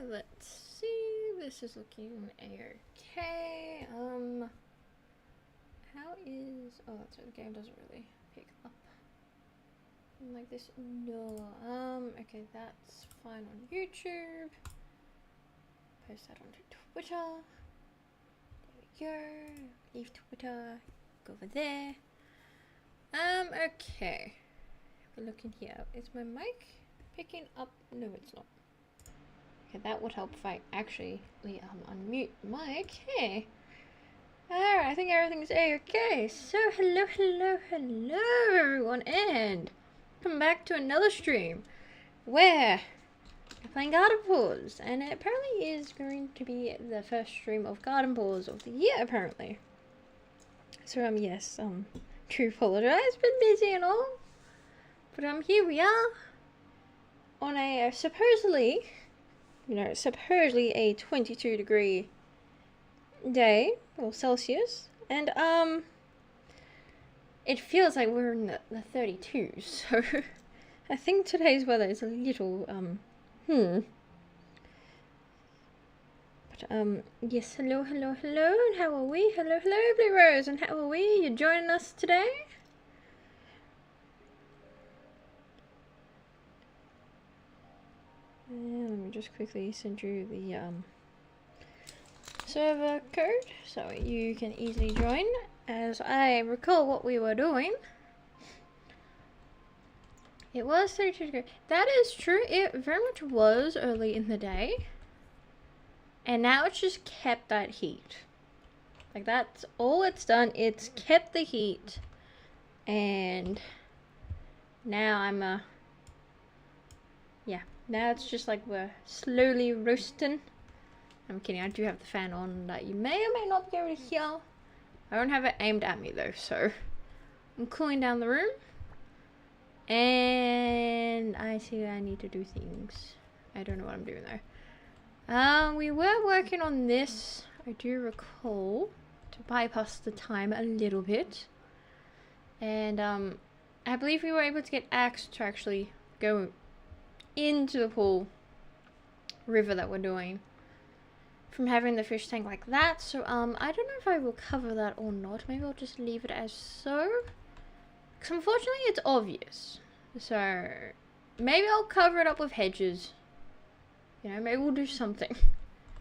let's see. This is looking okay. How is... Oh, that's right, the game doesn't really pick up like this. No. Okay, that's fine on YouTube. Post that onto Twitter. There we go. Leave Twitter. Go over there. Okay. Have a look in here. Is my mic picking up? No, it's not. Okay, that would help if I actually unmute mic. Hey. Alright, I think everything's okay. So, hello everyone, and welcome back to another stream where we're playing Garden Paws, and it apparently is going to be the first stream of Garden Paws of the year, apparently. So, yes, do apologize, been busy and all, but here we are on a supposedly a 22-degree day, or Celsius, and it feels like we're in the 32s, so I think today's weather is a little but yes, hello, and how are we? Hello, Blue Rose, and how are we? You joining us today? Let me just quickly send you the server code so you can easily join. As I recall what we were doing, it was 32 degrees. That is true, it very much was early in the day, and now it's just kept that heat. Like, that's all it's done. It's kept the heat, and now I'm yeah, now it's just like we're slowly roasting. I'm kidding, I do have the fan on that you may or may not be able to hear. I don't have it aimed at me though, so I'm cooling down the room. And I see I need to do things. I don't know what I'm doing though. We were working on this, I do recall, to bypass the time a little bit. And I believe we were able to get Axe to actually go into the pool river that we're doing from having the fish tank like that. So I don't know if I will cover that or not. Maybe I'll just leave it as so, because unfortunately it's obvious. So maybe I'll cover it up with hedges, you know, maybe we'll do something.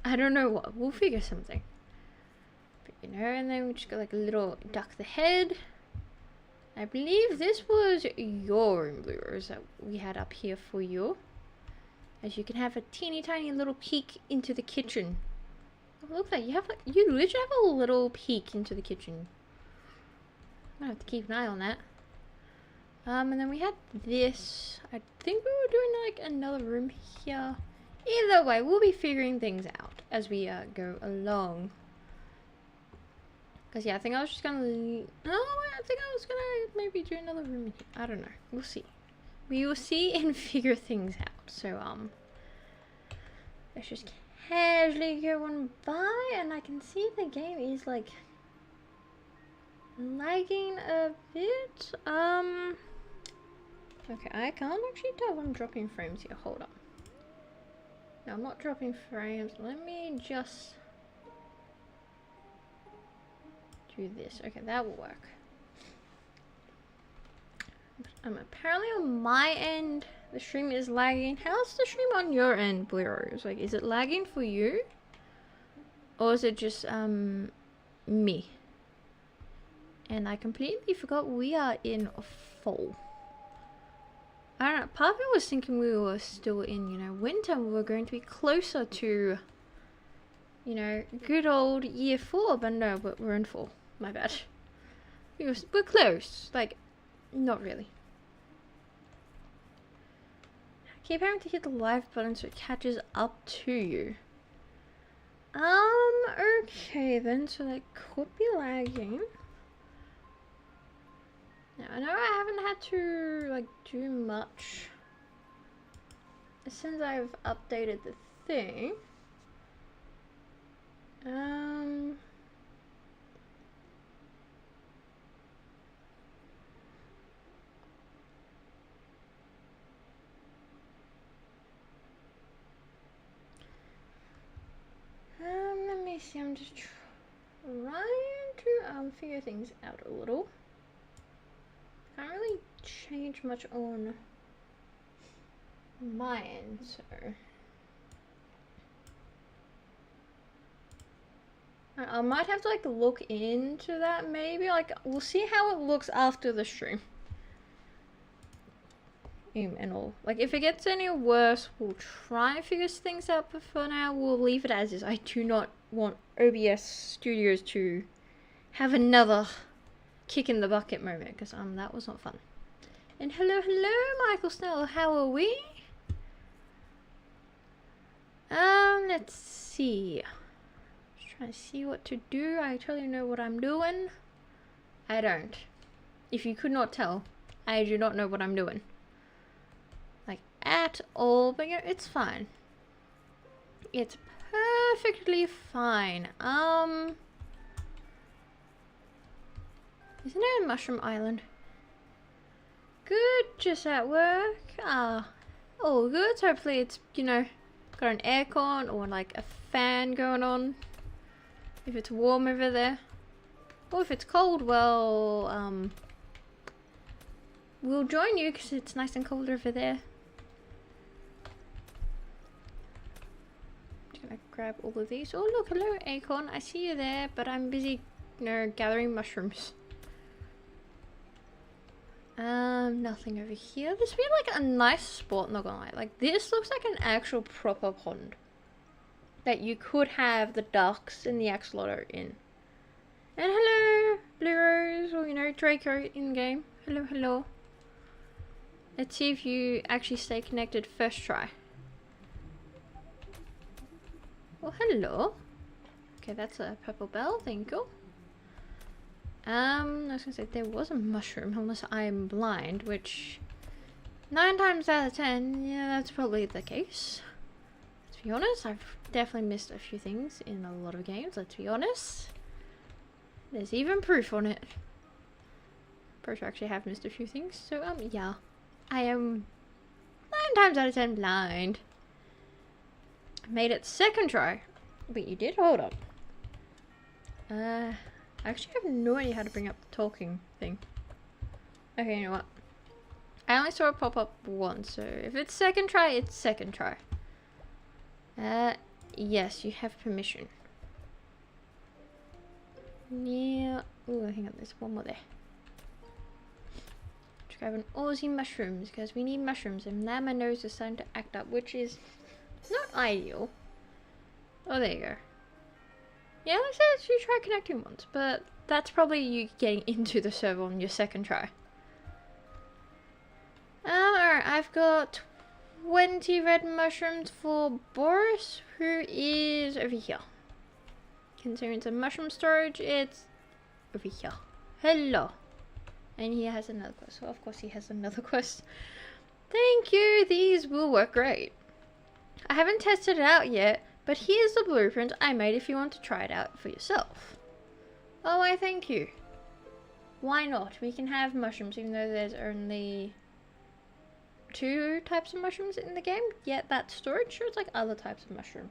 I don't know what, we'll figure something, but, you know. And then we just got like a little duck the head. I believe this was your room, Blue Rose, that we had up here for you, as you can have a teeny tiny little peek into the kitchen. Oh, look, like you have like, you literally have a little peek into the kitchen. I'm gonna have to keep an eye on that. And then we had this. I think we were doing like another room here. Either way, we'll be figuring things out as we go along. Because yeah, I think I was just gonna I think I was gonna maybe do another room in here. I don't know. We'll see. We will see and figure things out. So let's just casually go on by, and I can see the game is like lagging a bit. Okay, I can't actually tell if I'm dropping frames here. Hold on. No, I'm not dropping frames. Let me just do this. Okay, that will work. Apparently on my end the stream is lagging. How's the stream on your end, Blue Rose? Like, is it lagging for you, or is it just me? And I completely forgot we are in fall. I don't know, part of me was thinking we were still in, you know, winter. We were going to be closer to, you know, good old year 4, but no, but we're in fall. My bad. We're close, like, not really. I keep having to hit the live button so it catches up to you. Okay then, so that could be lagging. Now, I know I haven't had to, like, do much since I've updated the thing. see, I'm just trying to figure things out a little. Can't really change much on my end, so I might have to like look into that maybe. Like we'll see how it looks after the stream. And all. Like if it gets any worse, we'll try and figure things out, but for now we'll leave it as is. I do not want OBS Studios to have another kick in the bucket moment, because that was not fun. And hello Michael Snell, how are we? Let's see. Just trying to see what to do. I totally know what I'm doing. I don't. If you could not tell, I do not know what I'm doing. Like, at all. But yeah, it's fine. It's perfectly fine. Isn't it a mushroom island? Good, just at work. All good. Hopefully it's, you know, got an aircon or like a fan going on. If it's warm over there. Or if it's cold, well, we'll join you because it's nice and cold over there. Just gonna grab all of these. Oh look, hello acorn. I see you there, but I'm busy, you know, gathering mushrooms. Nothing over here. This would be like a nice spot, not gonna lie. Like this looks like an actual proper pond that you could have the ducks and the axolotl in. And hello, Blue Rose, or you know, Draco in game. Hello, hello. Let's see if you actually stay connected first try. Oh, hello. Okay, that's a purple bell, thank you. I was gonna say there was a mushroom, unless I'm blind, which 9 times out of 10, yeah, that's probably the case. Let's be honest, I've definitely missed a few things in a lot of games, let's be honest. There's even proof on it. Pretty sure I actually have missed a few things, so yeah. I am 9 times out of 10 blind. I made it second try. But you did? Hold up. I actually have no idea how to bring up the talking thing. Okay, you know what? I only saw it pop up once, so if it's second try, it's second try. Yes, you have permission. Yeah. Ooh, I think there's one more there. Just grabbing Aussie mushrooms, because we need mushrooms, and now my nose is starting to act up, which is not ideal. Oh, there you go. Yeah, let's say you try connecting once, but that's probably you getting into the server on your second try. Alright, I've got 20 red mushrooms for Boris, who is over here. Considering some mushroom storage, it's over here. Hello. And he has another quest. Well, of course he has another quest. Thank you, these will work great. I haven't tested it out yet, but here's the blueprint I made if you want to try it out for yourself. Oh, I thank you. Why not? We can have mushrooms even though there's only 2 types of mushrooms in the game. Yet that storage shows like other types of mushroom.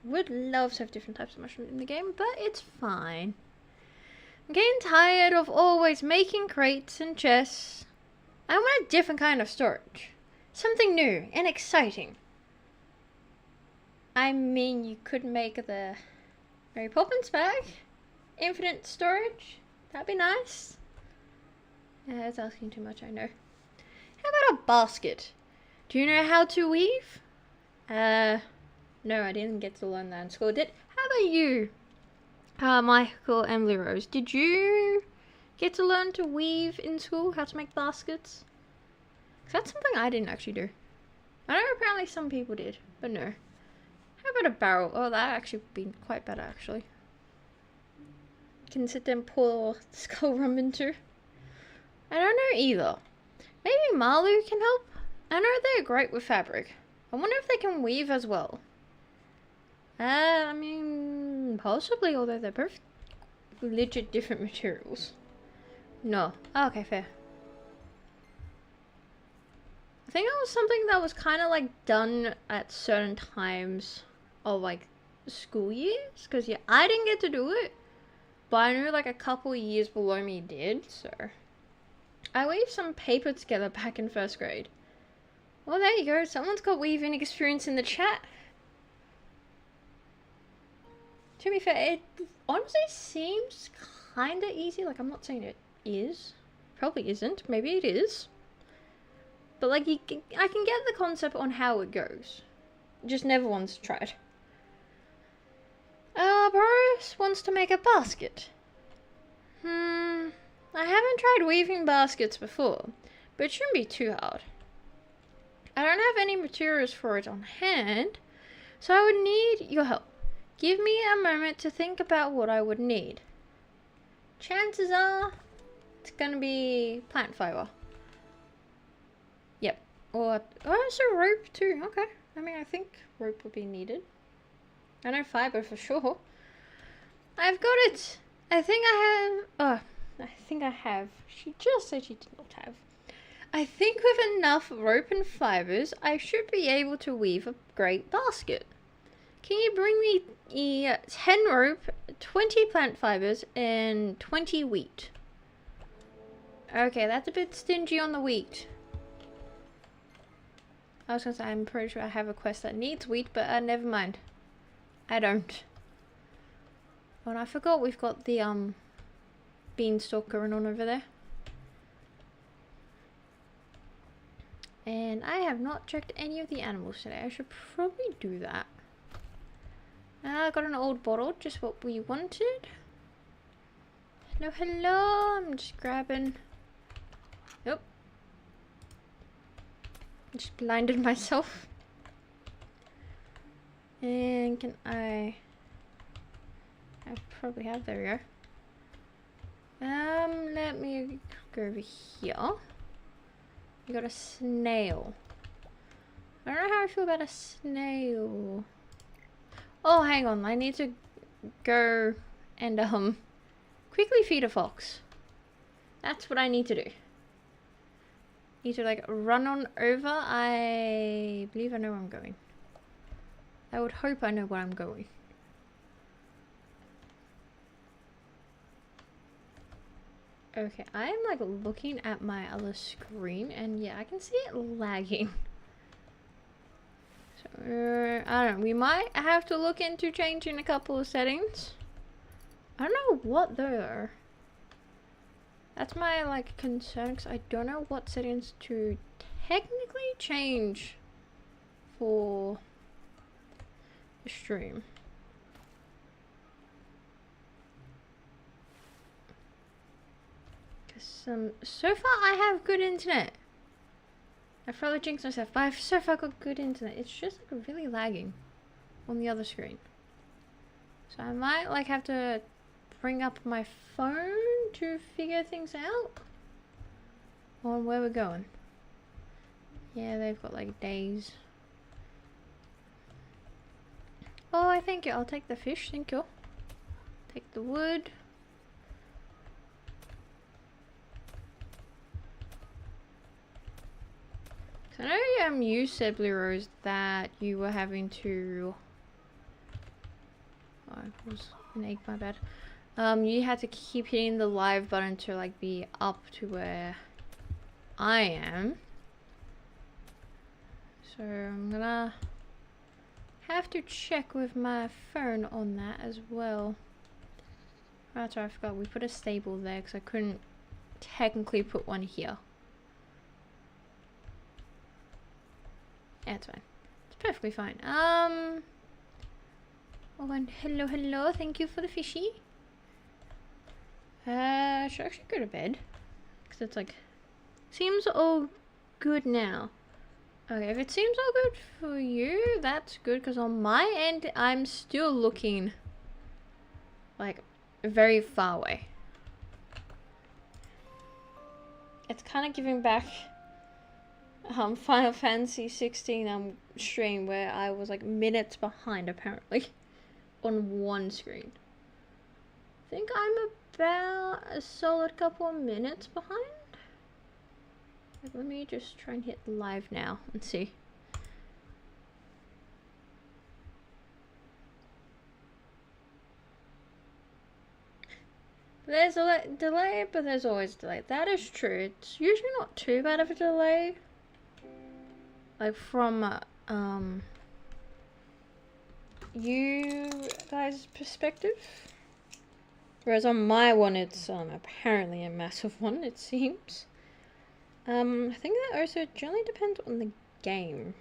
Would love to have different types of mushrooms in the game, but it's fine. I'm getting tired of always making crates and chests. I want a different kind of storage. Something new and exciting. I mean, you could make the Mary Poppins bag. Infinite storage. That'd be nice. It's asking too much, I know. How about a basket? Do you know how to weave? No, I didn't get to learn that in school. How about you, Michael and Blue Rose? Did you get to learn to weave in school? How to make baskets? 'Cause that's something I didn't actually do. I know apparently some people did, but no. How about a barrel? Oh, that actually would be quite better, actually. You can sit there and pour skull rum into. I don't know either. Maybe Malu can help? I know they're great with fabric. I wonder if they can weave as well. I mean, possibly, although they're both legit different materials. No. Oh, okay, fair. I think that was something that was kind of like done at certain times of like school years, because yeah, I didn't get to do it, but I know like a couple years below me did, so I weaved some paper together back in 1st grade. Well, there you go, someone's got weaving experience in the chat. To be fair, it honestly seems kinda easy. Like, I'm not saying it is. Probably isn't. Maybe it is. But, like, I can get the concept on how it goes. Just never once tried. Boris wants to make a basket. I haven't tried weaving baskets before, but it shouldn't be too hard. I don't have any materials for it on hand, so I would need your help. Give me a moment to think about what I would need. Chances are it's gonna be plant fiber. Yep. Or so rope too. Okay. I mean, I think rope would be needed. I know fiber for sure. I've got it. I think I have. She just said she did not have. I think with enough rope and fibers, I should be able to weave a great basket. Can you bring me 10 rope, 20 plant fibers, and 20 wheat? Okay, that's a bit stingy on the wheat. I was gonna say, I'm pretty sure I have a quest that needs wheat, but never mind. I don't. Oh, and I forgot we've got the beanstalk going on over there. And I have not checked any of the animals today. I should probably do that. I got an old bottle, just what we wanted. Hello, hello. I'm just grabbing. Nope. Just blinded myself. And can I probably have, there we go. Let me go over here. We got a snail. I don't know how I feel about a snail. Oh, hang on. I need to go and quickly feed a fox. That's what I need to do. Need to like run on over. I believe I know where I'm going. I would hope I know where I'm going. Okay, I'm like looking at my other screen and yeah, I can see it lagging. So, I don't know, we might have to look into changing a couple of settings. I don't know what though. That's my like concern, because I don't know what settings to technically change for the stream. Because so far I have good internet. I probably jinxed myself, but I've so far got good internet. It's just like really lagging on the other screen. So I might like have to bring up my phone to figure things out on where we're going. Yeah, they've got like days. Oh, I thank you. I'll take the fish. Thank you. Take the wood. So I know you said, Blue Rose, that you were having to. Oh, it was an egg, my bad. You had to keep hitting the live button to like be up to where I am. So I'm gonna have to check with my phone on that as well. That's right, I forgot. We put a stable there because I couldn't technically put one here. Yeah, it's fine. It's perfectly fine. Oh, and hello, hello. Thank you for the fishy. Should I actually go to bed? Because it's like, seems all good now. Okay, if it seems all good for you, that's good. Because on my end, I'm still looking like very far away. It's kind of giving back Final Fantasy 16 stream where I was like minutes behind apparently on one screen. I think I'm about a solid couple of minutes behind. Let me just try and hit live now and see. There's a delay, but there's always a delay. That is true. It's usually not too bad of a delay. Like from you guys' perspective. Whereas on my one, it's apparently a massive one, it seems. I think that also generally depends on the game.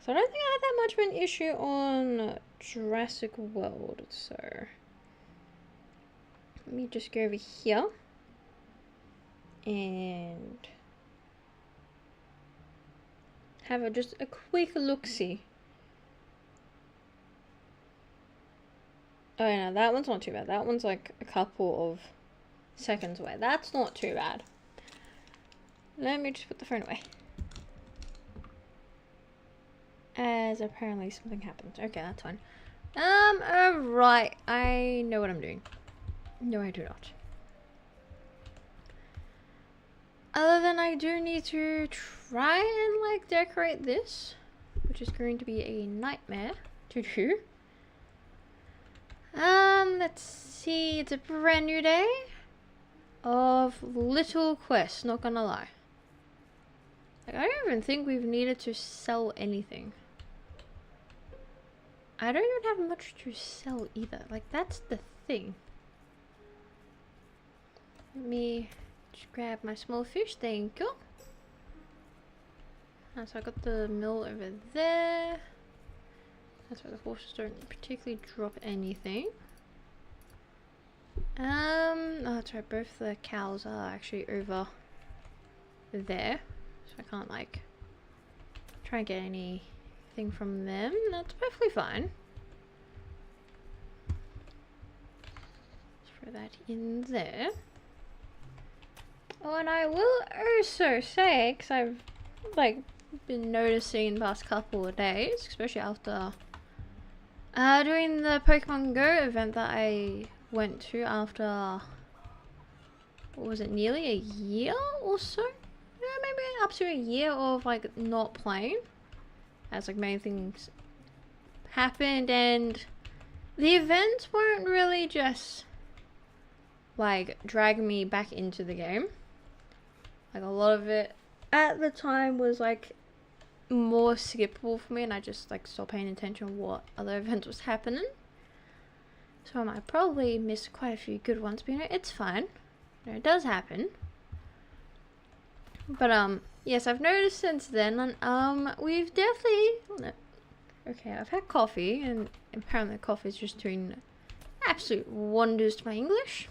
So I don't think I had that much of an issue on Jurassic World, so let me just go over here and have just a quick look-see. Oh no, that one's not too bad. That one's like a couple of seconds away. That's not too bad. Let me just put the phone away. As apparently something happened. Okay, that's fine. Alright. I know what I'm doing. No, I do not. Other than I do need to try and like decorate this, which is going to be a nightmare to do. Let's see. It's a brand new day of little quests, not gonna lie. Like, I don't even think we've needed to sell anything. I don't even have much to sell either. Like, that's the thing. Let me just grab my small fish. Thank you. So I got the mill over there. That's why the horses don't particularly drop anything. Oh, that's right. Both the cows are actually over there. So I can't, like, try and get anything from them. That's perfectly fine. Let's throw that in there. Oh, and I will also say, because I've, like, been noticing in the past couple of days, especially after doing the Pokemon Go event that I went to after, what was it, nearly a year or so? Yeah, maybe up to a year of like not playing, as like many things happened, and the events weren't really just like drag me back into the game. Like a lot of it at the time was like more skippable for me, and I just like stopped paying attention to what other events was happening. So I might probably miss quite a few good ones, but you know, it's fine. You know, it does happen. But yes, I've noticed since then, and we've definitely, okay, I've had coffee, and apparently coffee is just doing absolute wonders to my English.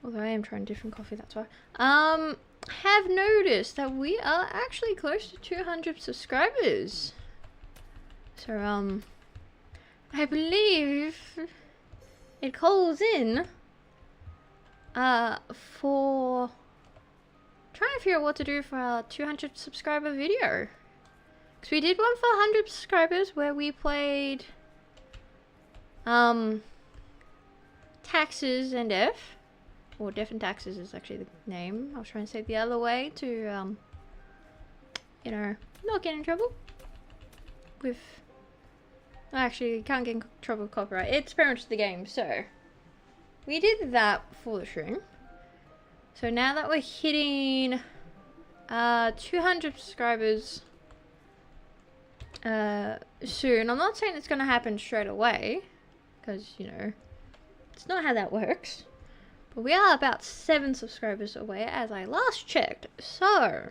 Although I am trying different coffee, that's why. Have noticed that we are actually close to 200 subscribers. So, I believe it calls in, for trying to figure out what to do for our 200 subscriber video. Because we did one for 100 subscribers where we played, Taxes and F. Or Death and Taxes is actually the name. I was trying to say it the other way to, you know, not get in trouble with... Actually, you can't get in trouble with copyright. It's very much the game, so... We did that for the stream. So now that we're hitting 200 subscribers soon, I'm not saying it's going to happen straight away, because, you know, it's not how that works. But we are about 7 subscribers away as I last checked. So,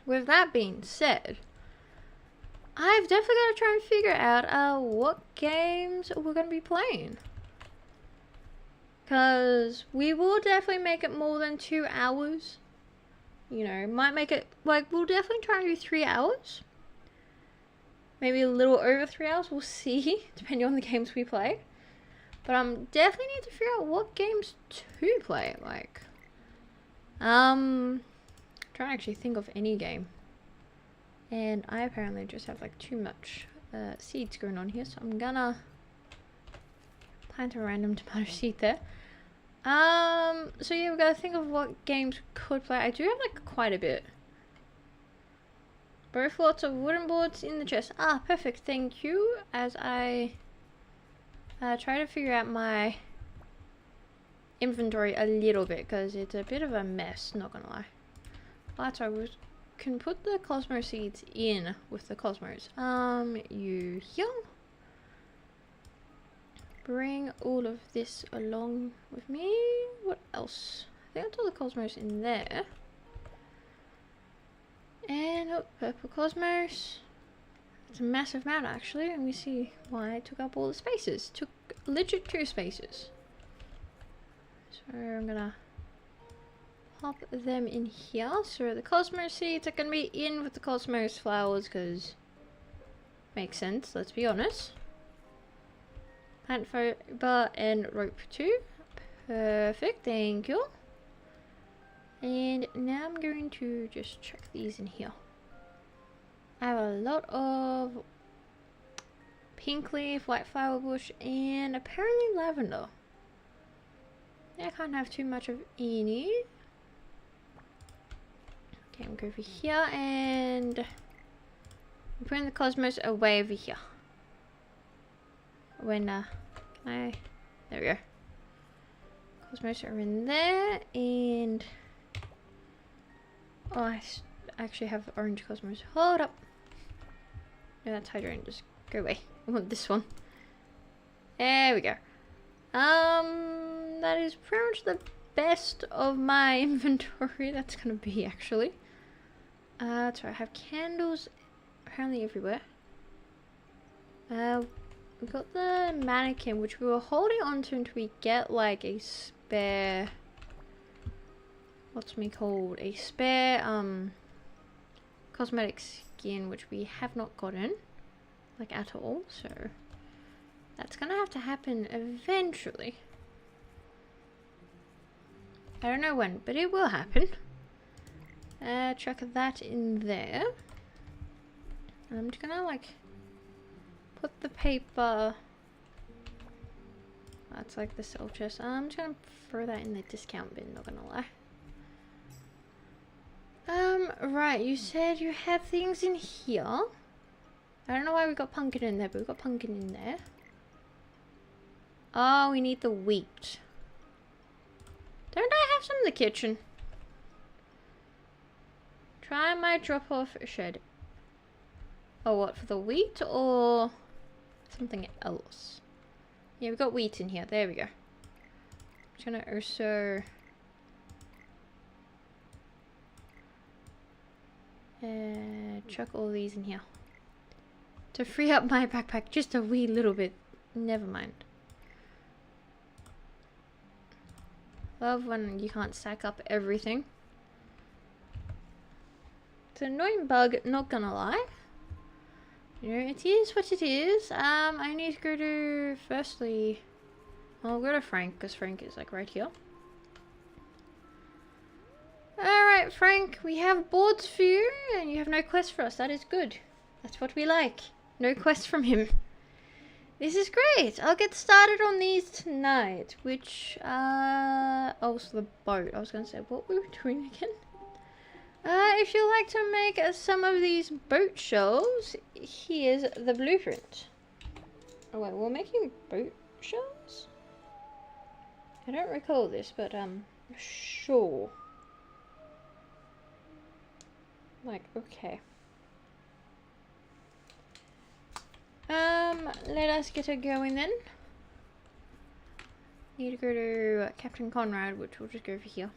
with that being said, I've definitely got to try and figure out what games we're going to be playing. Because we will definitely make it more than 2 hours. You know, might make it, like, we'll definitely try and do 3 hours. Maybe a little over 3 hours, we'll see, depending on the games we play. But definitely need to figure out what games to play, like. Trying to actually think of any game. And I apparently just have like too much seeds going on here, so I'm gonna plant a random tomato seed there. So yeah, we've got to think of what games we could play. I do have like quite a bit. Both lots of wooden boards in the chest. Ah, perfect, thank you. As I try to figure out my inventory a little bit because it's a bit of a mess, not gonna lie. That's right, we can put the cosmos seeds in with the cosmos. You here. Bring all of this along with me. What else? I think I put the cosmos in there. And oh, purple cosmos. It's a massive amount actually, and we see why I took up all the spaces. Took legit 2 spaces. So I'm gonna pop them in here. So the cosmos seeds are gonna be in with the cosmos flowers because makes sense, let's be honest. Plant fiber and rope 2. Perfect, thank you. And now I'm going to just chuck these in here. I have a lot of pink leaf, white flower bush, and apparently lavender. Yeah, I can't have too much of any. Okay, I'm going to go over here and I'm putting the cosmos away over here. When, can I? There we go. Cosmos are in there, and oh, I actually have orange cosmos. Hold up. No, that's hydrogen. Just go away. I want this one. There we go. That is pretty much the best of my inventory that's gonna be actually. So I have candles apparently everywhere. We got the mannequin, which we were holding on to until we get like a spare, what's me called, a spare cosmetic skin, which we have not gotten like at all, so that's gonna have to happen eventually. I don't know when, but it will happen. Chuck that in there. I'm just gonna like put the paper, that's like the cell chest. I'm just gonna throw that in the discount bin, not gonna lie. Right, you said you had things in here. I don't know why we got pumpkin in there, but we got pumpkin in there. Oh, we need the wheat. Don't I have some in the kitchen? Try my drop-off shed. Oh, what, for the wheat or something else? Yeah, we've got wheat in here. There we go. I'm just gonna also chuck all these in here to free up my backpack just a wee little bit. Never mind. Love when you can't stack up everything. It's an annoying bug, not gonna lie. You know, it is what it is. I need to go to, firstly, I'll go to Frank, because Frank is like right here. Alright, Frank, we have boards for you, and you have no quest for us. That is good. That's what we like. No quest from him. This is great. I'll get started on these tonight, which, oh, so the boat. I was going to say, what we were doing again? If you'd like to make some of these boat shells, here's the blueprint. Oh wait, we're making boat shells? I don't recall this, but sure. Like, okay. Let us get it going then. Need to go to Captain Conrad, which we'll just go over here.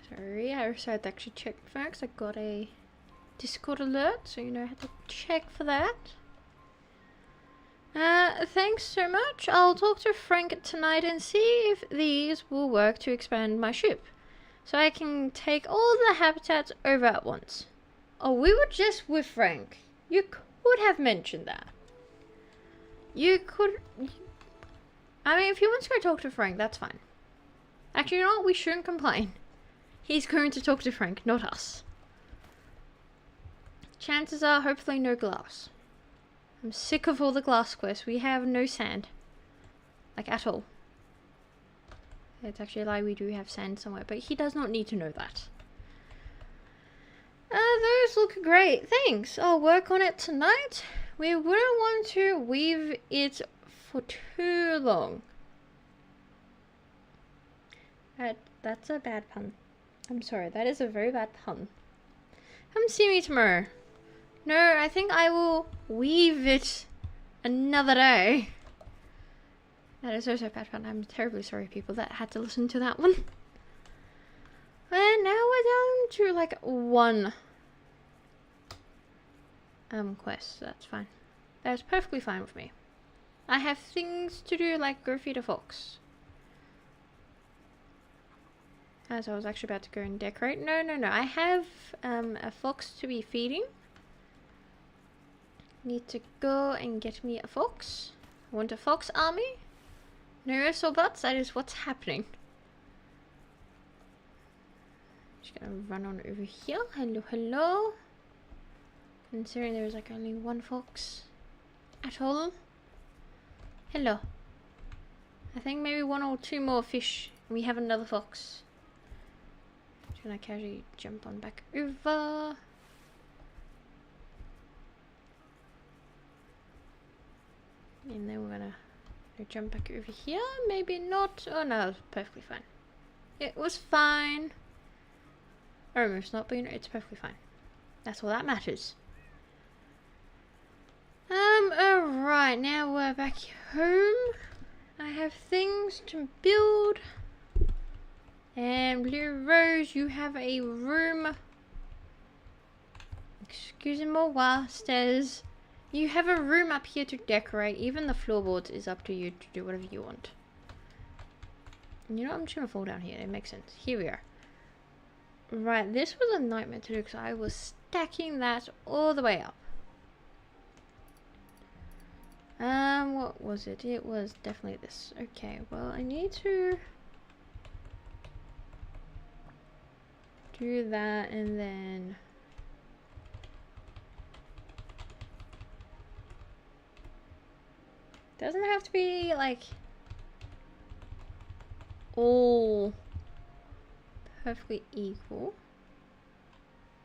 Sorry, I also had to actually check folks. I got a Discord alert, so you know I had to check for that. Thanks so much. I'll talk to Frank tonight and see if these will work to expand my ship, so I can take all the habitats over at once. Oh, we were just with Frank. You could have mentioned that. You could... I mean, if you want to go talk to Frank, that's fine. Actually, you know what? We shouldn't complain. He's going to talk to Frank, not us. Chances are, hopefully, no glass. I'm sick of all the glass quests. We have no sand. Like, at all. It's actually a lie, we do have sand somewhere, but he does not need to know that. Those look great. Thanks. I'll work on it tonight. We wouldn't want to weave it for too long. That's a bad pun. I'm sorry, that is a very bad pun. Come see me tomorrow. No, I think I will weave it another day. That is also a bad pun. I'm terribly sorry, people that had to listen to that one. And now we're down to like one quest. So that's fine. That's perfectly fine with me. I have things to do, like go feed a fox. As I was actually about to go and decorate. No. I have a fox to be feeding. Need to go and get me a fox. I want a fox army. No ifs or buts, that is what's happening. Just gonna run on over here. Hello. Considering there's like only one fox at all. Hello. I think maybe one or two more fish and we have another fox. Just gonna casually jump on back over. And then we're gonna jump back over here. Maybe not. Oh no, it's perfectly fine. It was fine. Almost not, but you know, it's perfectly fine. That's all that matters. Alright, now we're back home. I have things to build. And Blue Rose, you have a room. Excusez-moi, stairs. You have a room up here to decorate. Even the floorboards is up to you to do whatever you want. And you know, I'm just gonna fall down here. It makes sense. Here we are. Right, this was a nightmare to do because I was stacking that all the way up. What was it? It was definitely this. Okay, well, I need to do that and then doesn't have to be like all perfectly equal.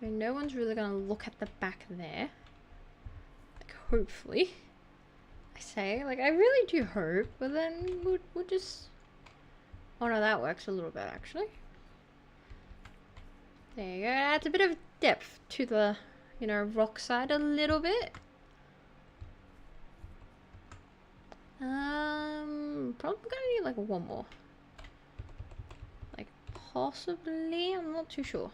I mean, no one's really gonna look at the back there. Like, hopefully. I say, like, I really do hope, but then we'll just... Oh no, that works a little bit actually. There you go. It adds a bit of depth to the, you know, rock side a little bit. Probably gonna need like one more. Like possibly, I'm not too sure.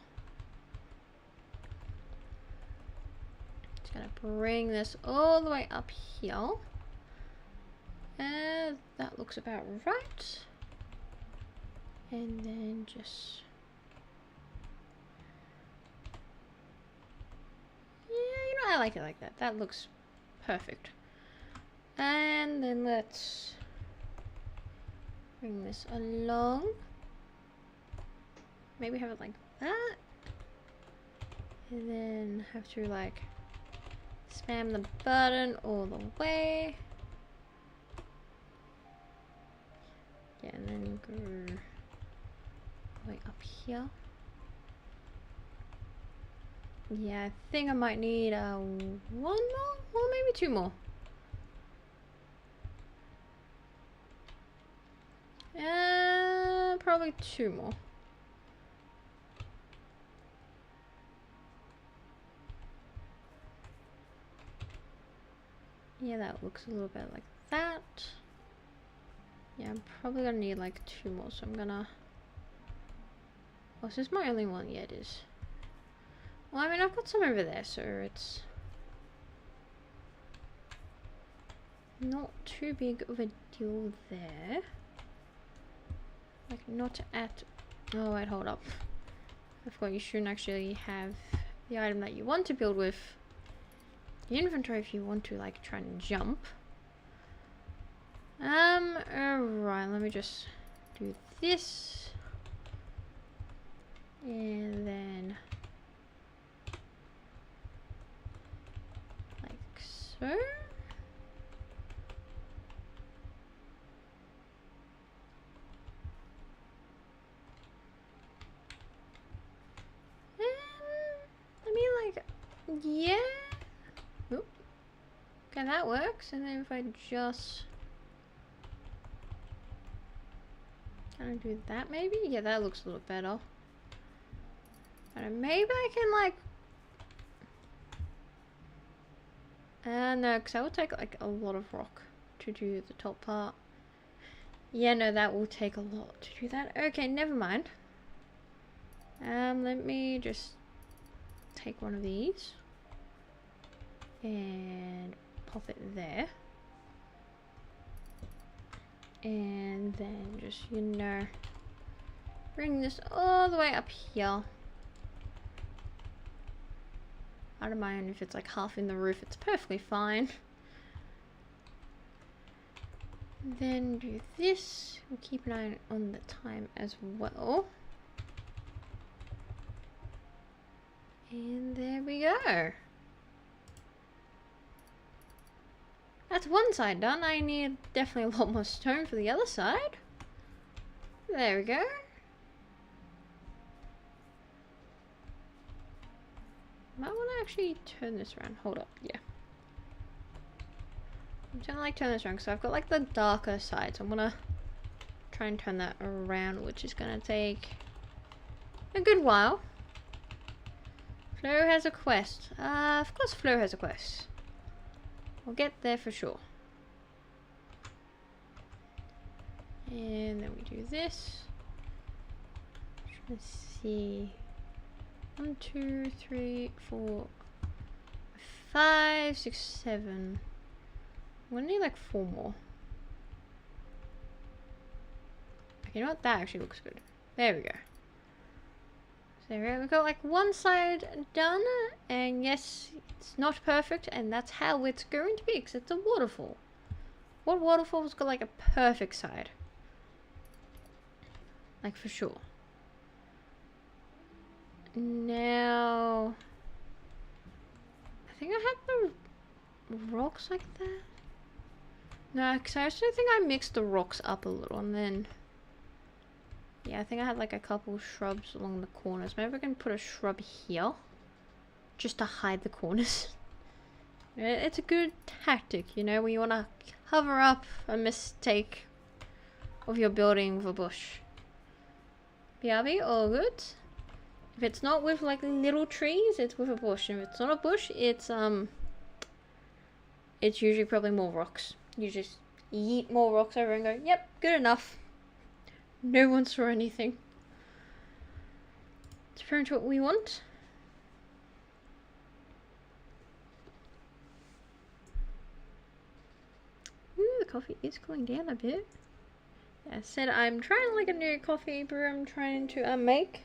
Just gonna bring this all the way up here. And that looks about right. And then just... Yeah, you know, I like it like that. That looks perfect. And then let's bring this along. Maybe have it like that. And then have to like spam the button all the way. Yeah, and then go all the way up here. Yeah, I think I might need one more or maybe two more. Probably two more. Yeah, that looks a little bit like that. Yeah, I'm probably gonna need like two more, so I'm gonna... Oh, is this my only one? Yeah, it is. Well, I mean, I've got some over there, so it's not too big of a deal there. Like, not at... Oh, wait, hold up. I forgot you shouldn't actually have the item that you want to build with the inventory if you want to, like, try and jump. Alright, let me just do this. And then... like so. I mean, like, yeah. Oop. Okay, that works. And then if I just Trying to do that maybe? Yeah, that looks a little better. And maybe I can like... no, because that would take like a lot of rock to do the top part. Yeah, no, that will take a lot to do that. Okay, never mind. Let me just take one of these and pop it there. And then just, you know, bring this all the way up here. I don't mind if it's like half in the roof, it's perfectly fine. Then do this. We'll keep an eye on the time as well. And there we go. That's one side done. I need definitely a lot more stone for the other side. There we go. Might want to actually turn this around. Hold up, yeah. I'm gonna like turn this around because I've got like the darker side. So I'm gonna try and turn that around, which is gonna take a good while. Flo has a quest. Of course Flo has a quest. We'll get there for sure. And then we do this. Let's see. 1, 2, 3, 4, 5, 6, 7. We need like 4 more. Okay, you know what? That actually looks good. There we go. So there we go. We've got like one side done, and yes, it's not perfect, and that's how it's going to be, because it's a waterfall. What waterfall's got like a perfect side? Like for sure. Now, I think I had the rocks like that. No, because I actually think I mixed the rocks up a little, and then yeah, I think I had like a couple shrubs along the corners. Maybe I can put a shrub here just to hide the corners. It's a good tactic, you know, when you want to cover up a mistake of your building with a bush. BRB, all good. If it's not with like little trees, it's with a bush. And if it's not a bush, it's usually probably more rocks. You just yeet more rocks over and go, yep, good enough. No one saw anything. It's pretty much what we want. Ooh, the coffee is cooling down a bit. Yeah, I said I'm trying like a new coffee brew I'm trying to make.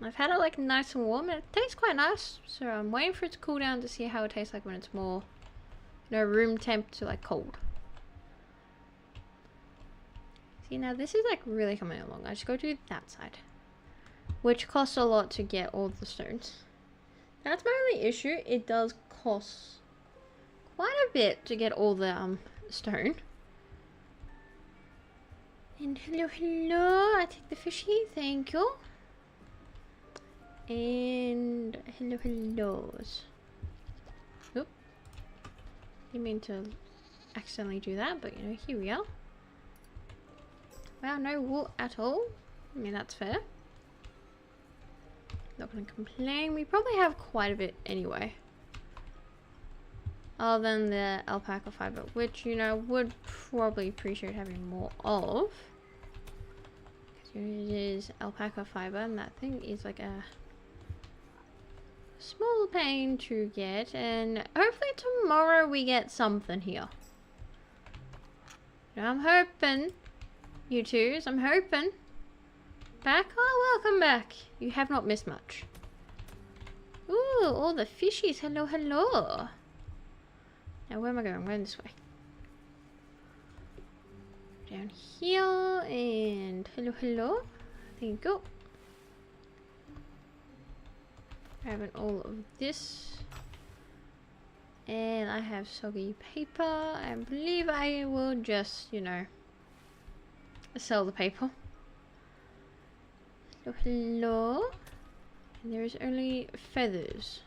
I've had it like nice and warm and it tastes quite nice. So I'm waiting for it to cool down to see how it tastes like when it's more, you know, room temp to like cold. See, now this is like really coming along. I just go to that side, which costs a lot to get all the stones. That's my only issue. It does cost quite a bit to get all the stone. And hello, hello. I take the fishy. Thank you. And hello, hellos. Oop. Didn't mean to accidentally do that, but you know, here we are. Wow, no wool at all. I mean, that's fair. Not gonna complain. We probably have quite a bit anyway. Other than the alpaca fiber, which, you know, would probably appreciate having more of. Because it is alpaca fiber, and that thing is like a small pain to get. And hopefully tomorrow we get something here. Now I'm hoping... You twos, I'm hoping. Back? Oh, welcome back. You have not missed much. Ooh, all the fishies. Hello, hello. Now, where am I going? I'm going this way. Down here, and hello, hello. There you go. Grabbing all of this. And I have soggy paper. I believe I will just, you know, sell the paper. Hello, hello. And there is only feathers.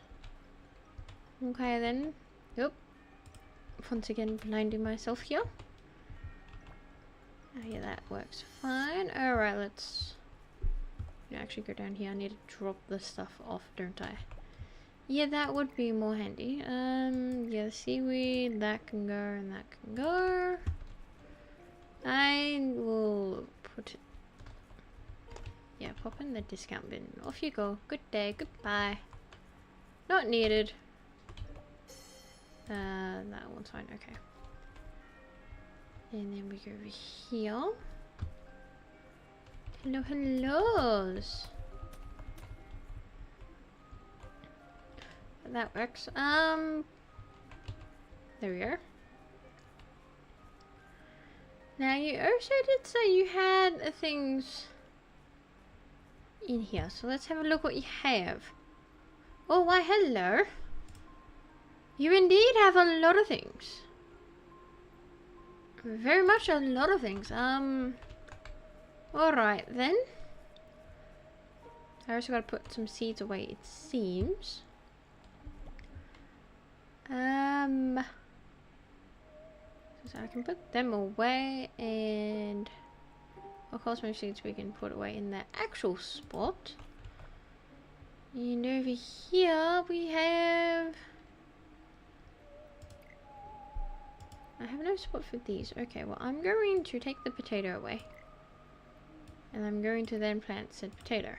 Okay then. Yep. Once again blinding myself here. Oh yeah, that works fine. Alright, let's actually go down here. I need to drop this stuff off, don't I? Yeah, that would be more handy. Yeah, the seaweed, that can go and that can go. I will put it... Yeah, pop in the discount bin. Off you go. Good day, goodbye. Not needed. That one's fine, okay. And then we go over here. Hello, hellos. That works. There we go. Now you also did say you had things in here, so let's have a look what you have. Oh, why hello. You indeed have a lot of things. Very much a lot of things. Alright then. I also gotta put some seeds away, it seems. So I can put them away, and of course my seeds we can put away in their actual spot. And over here we have... I have no spot for these. Okay, well I'm going to take the potato away. And I'm going to then plant said potato.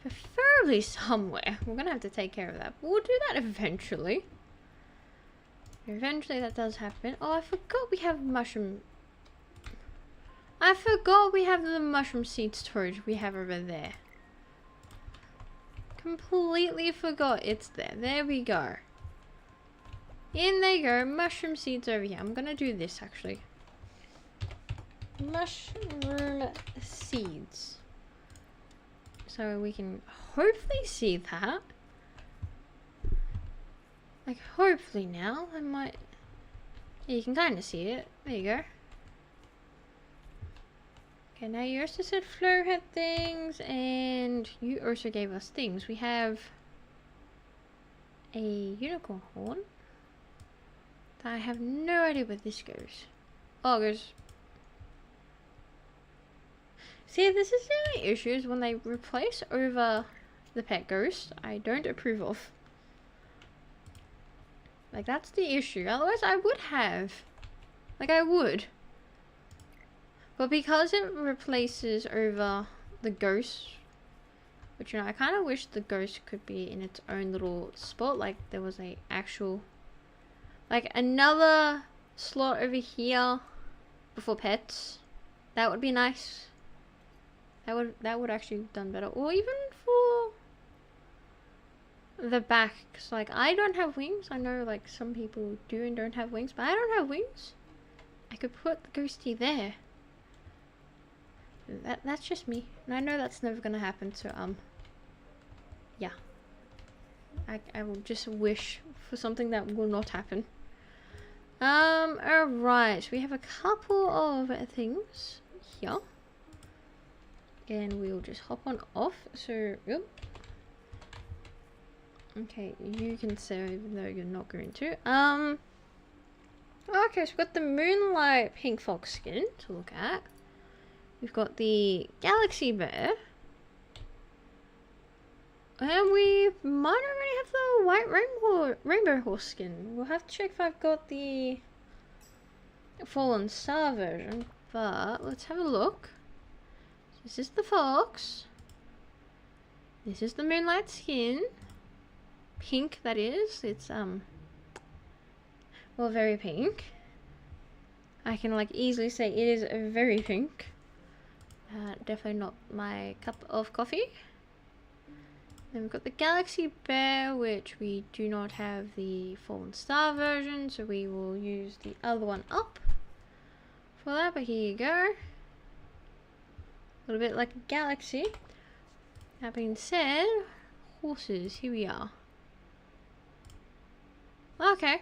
Preferably somewhere. We're gonna have to take care of that. But we'll do that eventually. Eventually that does happen. Oh, I forgot we have mushroom. I forgot we have the mushroom seed storage we have over there. Completely forgot it's there. There we go. In they go. Mushroom seeds over here. I'm gonna do this actually. Mushroom seeds. So we can hopefully see that. Like hopefully now. I might... Yeah, you can kind of see it. There you go. Okay, now you also said Flo had things, and you also gave us things. We have a unicorn horn. I have no idea where this goes. Oh, it goes... See, this is the only issues when they replace over the pet ghost. I don't approve of. Like, that's the issue. Otherwise, I would have. Like, I would. But because it replaces over the ghost, which, you know, I kind of wish the ghost could be in its own little spot. Like, there was a actual... Like, another slot over here before pets. That would be nice. That would actually have done better. Or even for the back. Cause like I don't have wings. I know like some people do and don't have wings, but I don't have wings. I could put the ghosty there. That's just me. And I know that's never gonna happen, so yeah. I will just wish for something that will not happen. Alright, we have a couple of things here. And we'll just hop on off. So, yep. Okay, you can say even though you're not going to. Okay, so we've got the Moonlight Pink Fox skin to look at. We've got the Galaxy Bear. And we might already have the White Rainbow Horse skin. We'll have to check if I've got the Fallen Star version. But let's have a look. This is the fox. This is the Moonlight skin. Pink, that is. It's, well, very pink. I can, like, easily say it is very pink. Definitely not my cup of coffee. Then we've got the Galaxy Bear, which we do not have the Fallen Star version, so we will use the other one up for that, but here you go. A little bit like a galaxy. That being said, horses, here we are. Okay.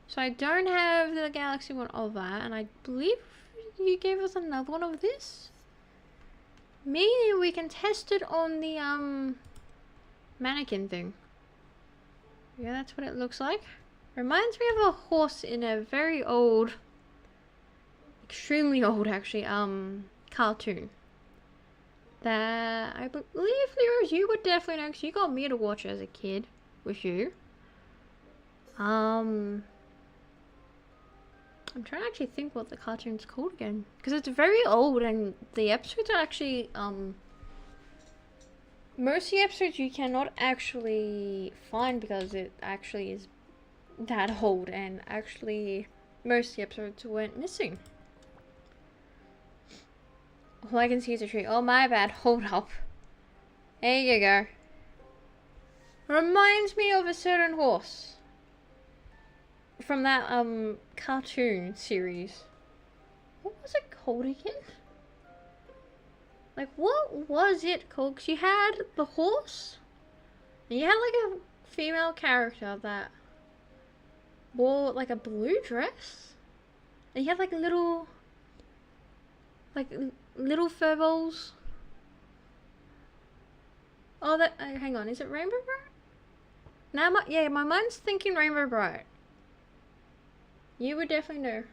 So I don't have the galaxy one of that, and I believe you gave us another one of this. Meaning we can test it on the mannequin thing. Yeah, that's what it looks like. Reminds me of a horse in a very old, extremely old actually, cartoon. That I believe, Lyra, you would definitely know because you got me to watch as a kid with you. I'm trying to actually think what the cartoon's called again. Because it's very old and the episodes are actually, most of the episodes you cannot actually find because it actually is that old, and actually most of the episodes went missing. All I can see is a tree. Oh, my bad. Hold up. There you go. Reminds me of a certain horse from that cartoon series. What was it called again? Like, what was it called? 'Cause you had the horse, and you had like a female character that wore like a blue dress, and you had like little fur balls. Oh, that hang on, is it Rainbow Bright? Now my mind's thinking Rainbow Bright. You would definitely know.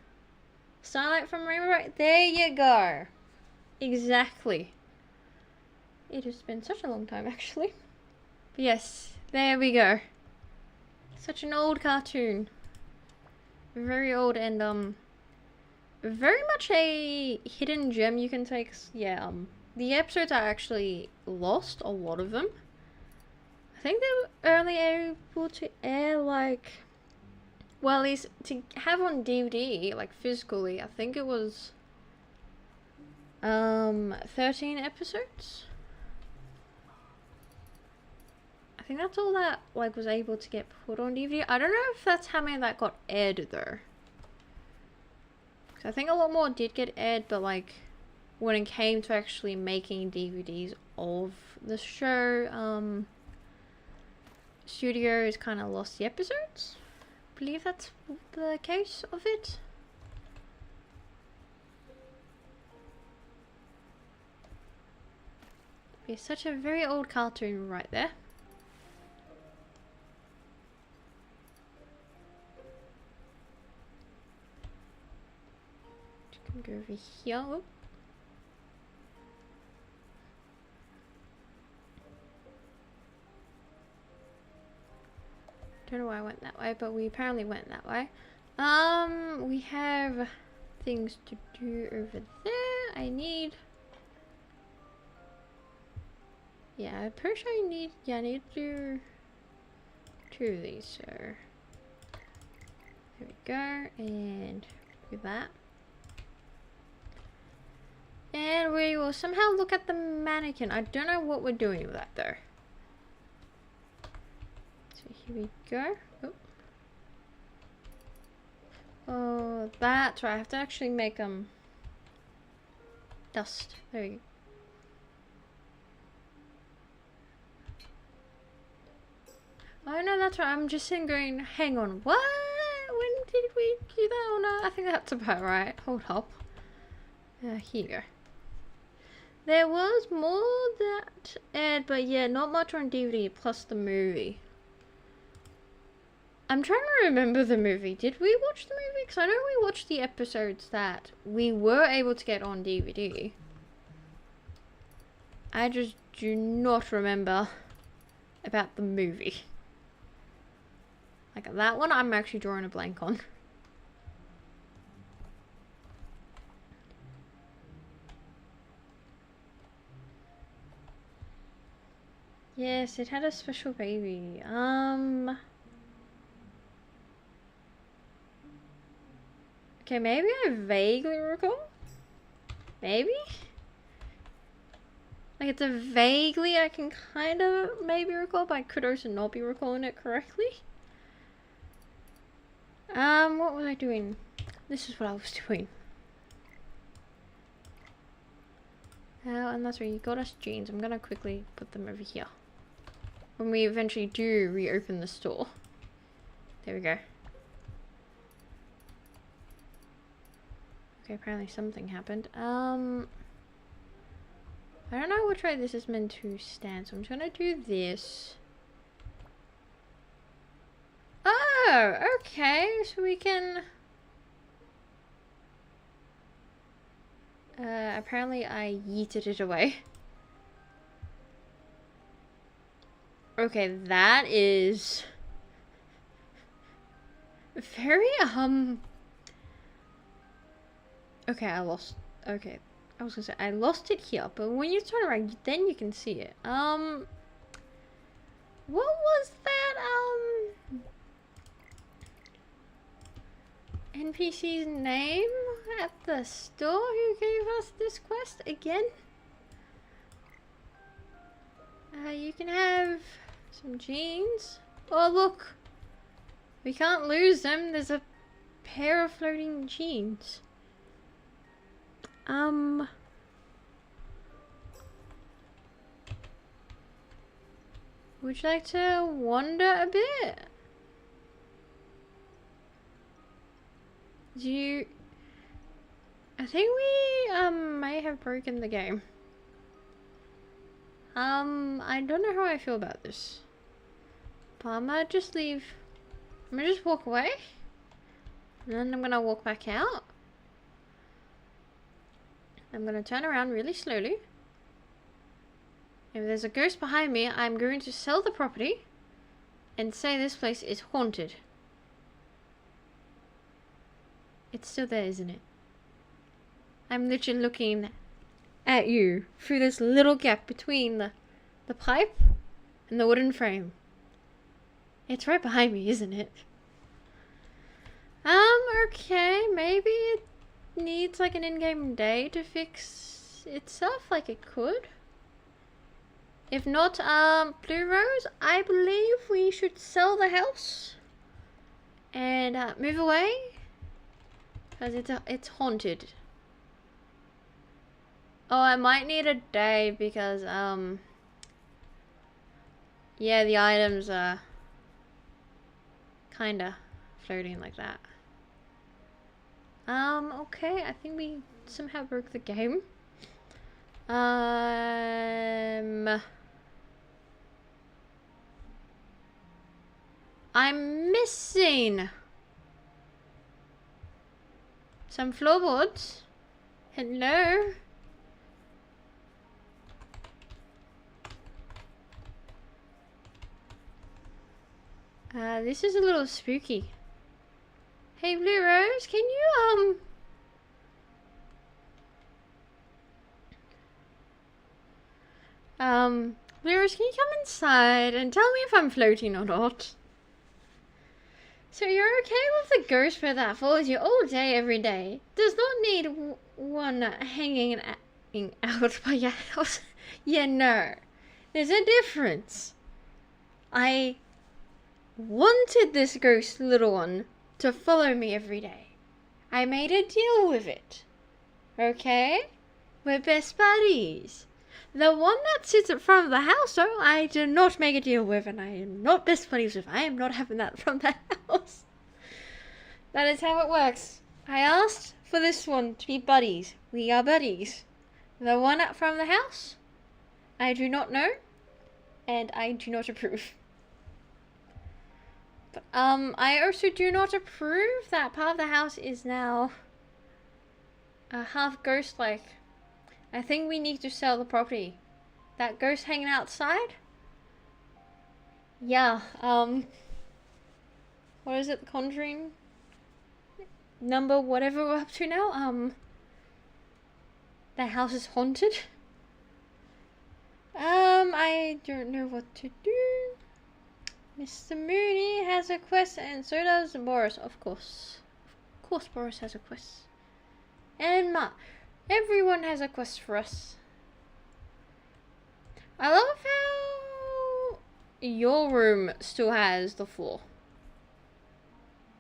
Starlight from Rainbow Bright. There you go. Exactly. It has been such a long time, actually. But yes, there we go. Such an old cartoon. Very old and very much a hidden gem you can take. Yeah, the episodes are actually lost, a lot of them. I think they were only able to air like, well, at least to have on DVD, like physically, I think it was 13 episodes. I think that's all that like was able to get put on DVD. I don't know if that's how many that got aired though. I think a lot more did get aired, but like when it came to actually making DVDs of the show, studios kind of lost the episodes. I believe that's the case of it. It's such a very old cartoon right there. Just go over here. Oh. Don't know why I went that way, but we apparently went that way. We have things to do over there. I need... Yeah, I'm pretty sure I need... Yeah, I need to do 2 of these, so... There we go, and do that. And we will somehow look at the mannequin. I don't know what we're doing with that, though. Here we go. Oh, that's right. I have to actually make dust. There we go. Oh no, that's right. I'm just sitting going, hang on, what? When did we do that? Oh no, I think that's about right. Hold up. Here you go. There was more that aired, but yeah, not much on DVD plus the movie. I'm trying to remember the movie. Did we watch the movie? Because I know we watched the episodes that we were able to get on DVD. I just do not remember about the movie. Like that one, I'm actually drawing a blank on. Yes, it had a special baby. Okay, maybe I vaguely recall? Maybe? Like, it's a vaguely I can kind of maybe recall, but I could also not be recalling it correctly. What was I doing? This is what I was doing. Oh, and that's where you got us jeans. I'm gonna quickly put them over here. When we eventually do reopen the store. There we go. Okay, apparently something happened. I don't know which way this is meant to stand, so I'm just gonna do this. Oh, Oh, okay, so we can... apparently I yeeted it away. Okay, that is... very, okay, I lost... okay, I was gonna say, I lost it here, but when you turn around, then you can see it. What was that, NPC's name at the store who gave us this quest again? You can have some jeans. Oh, look! We can't lose them. There's a pair of floating jeans. Would you like to wander a bit? I think we, may have broken the game. I don't know how I feel about this. But I might just leave. I'm gonna just walk away. And then I'm gonna walk back out. I'm gonna turn around really slowly. If there's a ghost behind me, I'm going to sell the property and say this place is haunted. It's still there, isn't it? I'm literally looking at you through this little gap between the pipe and the wooden frame. It's right behind me, isn't it? Okay, maybe it needs like an in-game day to fix itself like it could. If not, Blue Rose, I believe we should sell the house and move away because it's haunted. Oh, I might need a day because yeah, the items are kinda floating like that. Okay, I think we somehow broke the game. I'm missing some floorboards. Hello? This is a little spooky. Hey, Blue Rose, can you, Blue Rose, can you come inside and tell me if I'm floating or not? So you're okay with the ghost for that follows you all day, every day? Does not need one hanging out by your house? Yeah, no. There's a difference. I wanted this ghost little one to follow me every day. I made a deal with it. Okay? We're best buddies. The one that sits in front of the house, though, I did not make a deal with, and I am not best buddies with. I am not having that from the house. That is how it works. I asked for this one to be buddies. We are buddies. The one up from the house, I do not know, and I do not approve. But, I also do not approve that part of the house is now half ghost-like. I think we need to sell the property. That ghost hanging outside? Yeah, what is it, The Conjuring? Number whatever we're up to now, the house is haunted. I don't know what to do. Mr. Mooney has a quest and so does Boris, of course. Of course Boris has a quest. And Ma. Everyone has a quest for us. I love how your room still has the floor.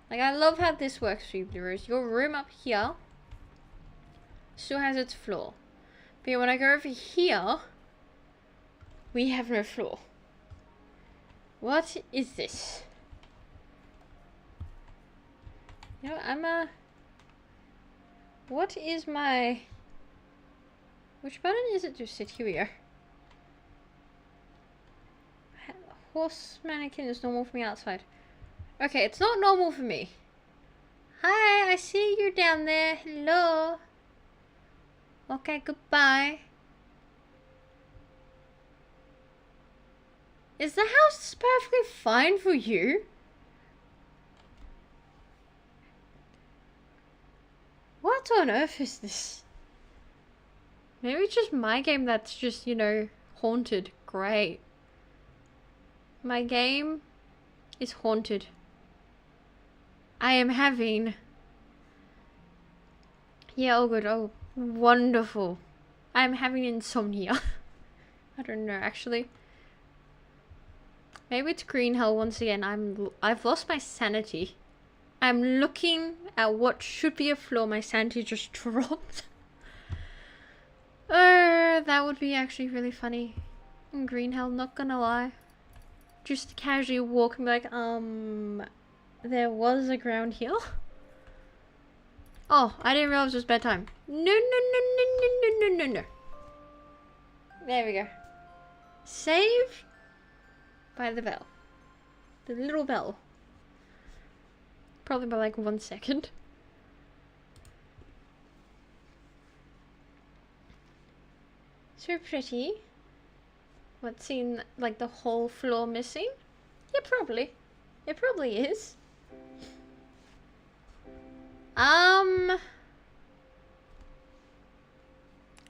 Like, I love how this works for you, Blue Rose. Your room up here still has its floor. But when I go over here, we have no floor. What is this? You know, what is my... Which button is it to sit here? Horse mannequin is normal for me outside. Okay, it's not normal for me. Hi, I see you down there. Hello. Okay, goodbye. Is the house perfectly fine for you? What on earth is this? Maybe it's just my game that's just, you know, haunted. Great. My game is haunted. I am having... Yeah, oh good. Oh, wonderful. I'm having insomnia. I don't know, actually. Maybe it's green hell once again. I've lost my sanity. I'm looking at what should be a floor. My sanity just dropped. That would be actually really funny. In green hell, not gonna lie. Just casually walk and be like, there was a ground here. Oh, I didn't realize it was bedtime. No. There we go. Save by the bell. The little bell. Probably by like 1 second. So pretty. What's seen like the whole floor missing? Yeah, probably. It probably is.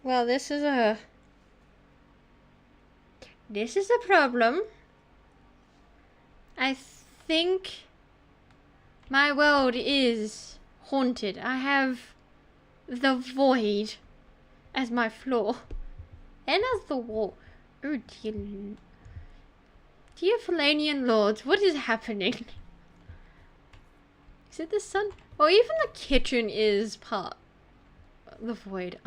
Well, this is a problem. I think my world is haunted. I have the void as my floor and as the wall. Oh dear. Dear Falanian lords, what is happening? Is it the sun? Well, even the kitchen is part of the void.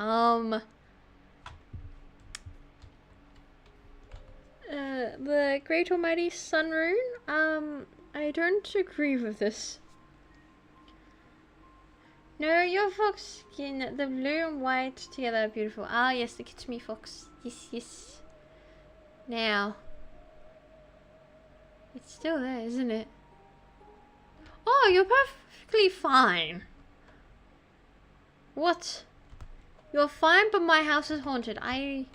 The Great Almighty Sun Rune, I don't agree with this. No, your fox skin, the blue and white together are beautiful. Ah, yes, the Kitsumi fox. Yes. Now, it's still there, isn't it? Oh, you're perfectly fine. What? You're fine, but my house is haunted. I'm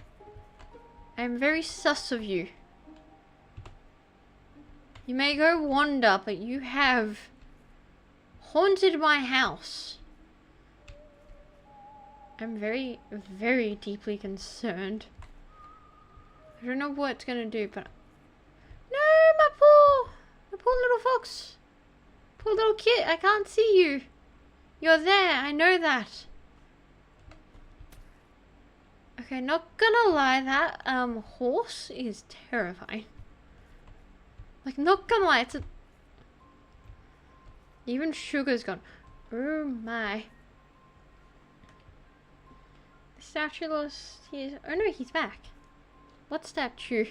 very sus of you. You may go wander, but you have haunted my house. I'm very, very deeply concerned. I don't know what it's gonna do, but... No, my poor little fox. Poor little kid, I can't see you. You're there, I know that. Okay, not gonna lie, that horse is terrifying. Like, not gonna lie, it's a... Even Sugar's gone. Oh my. The statue lost his... Oh no, he's back. What statue?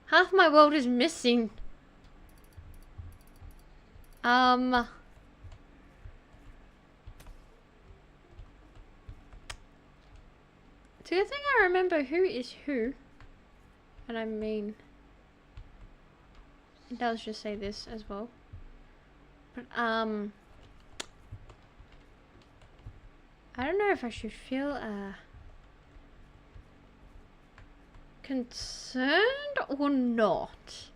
Half my world is missing. To the thing I remember who is who. And I mean... It does just say this as well. But, I don't know if I should feel, concerned or not.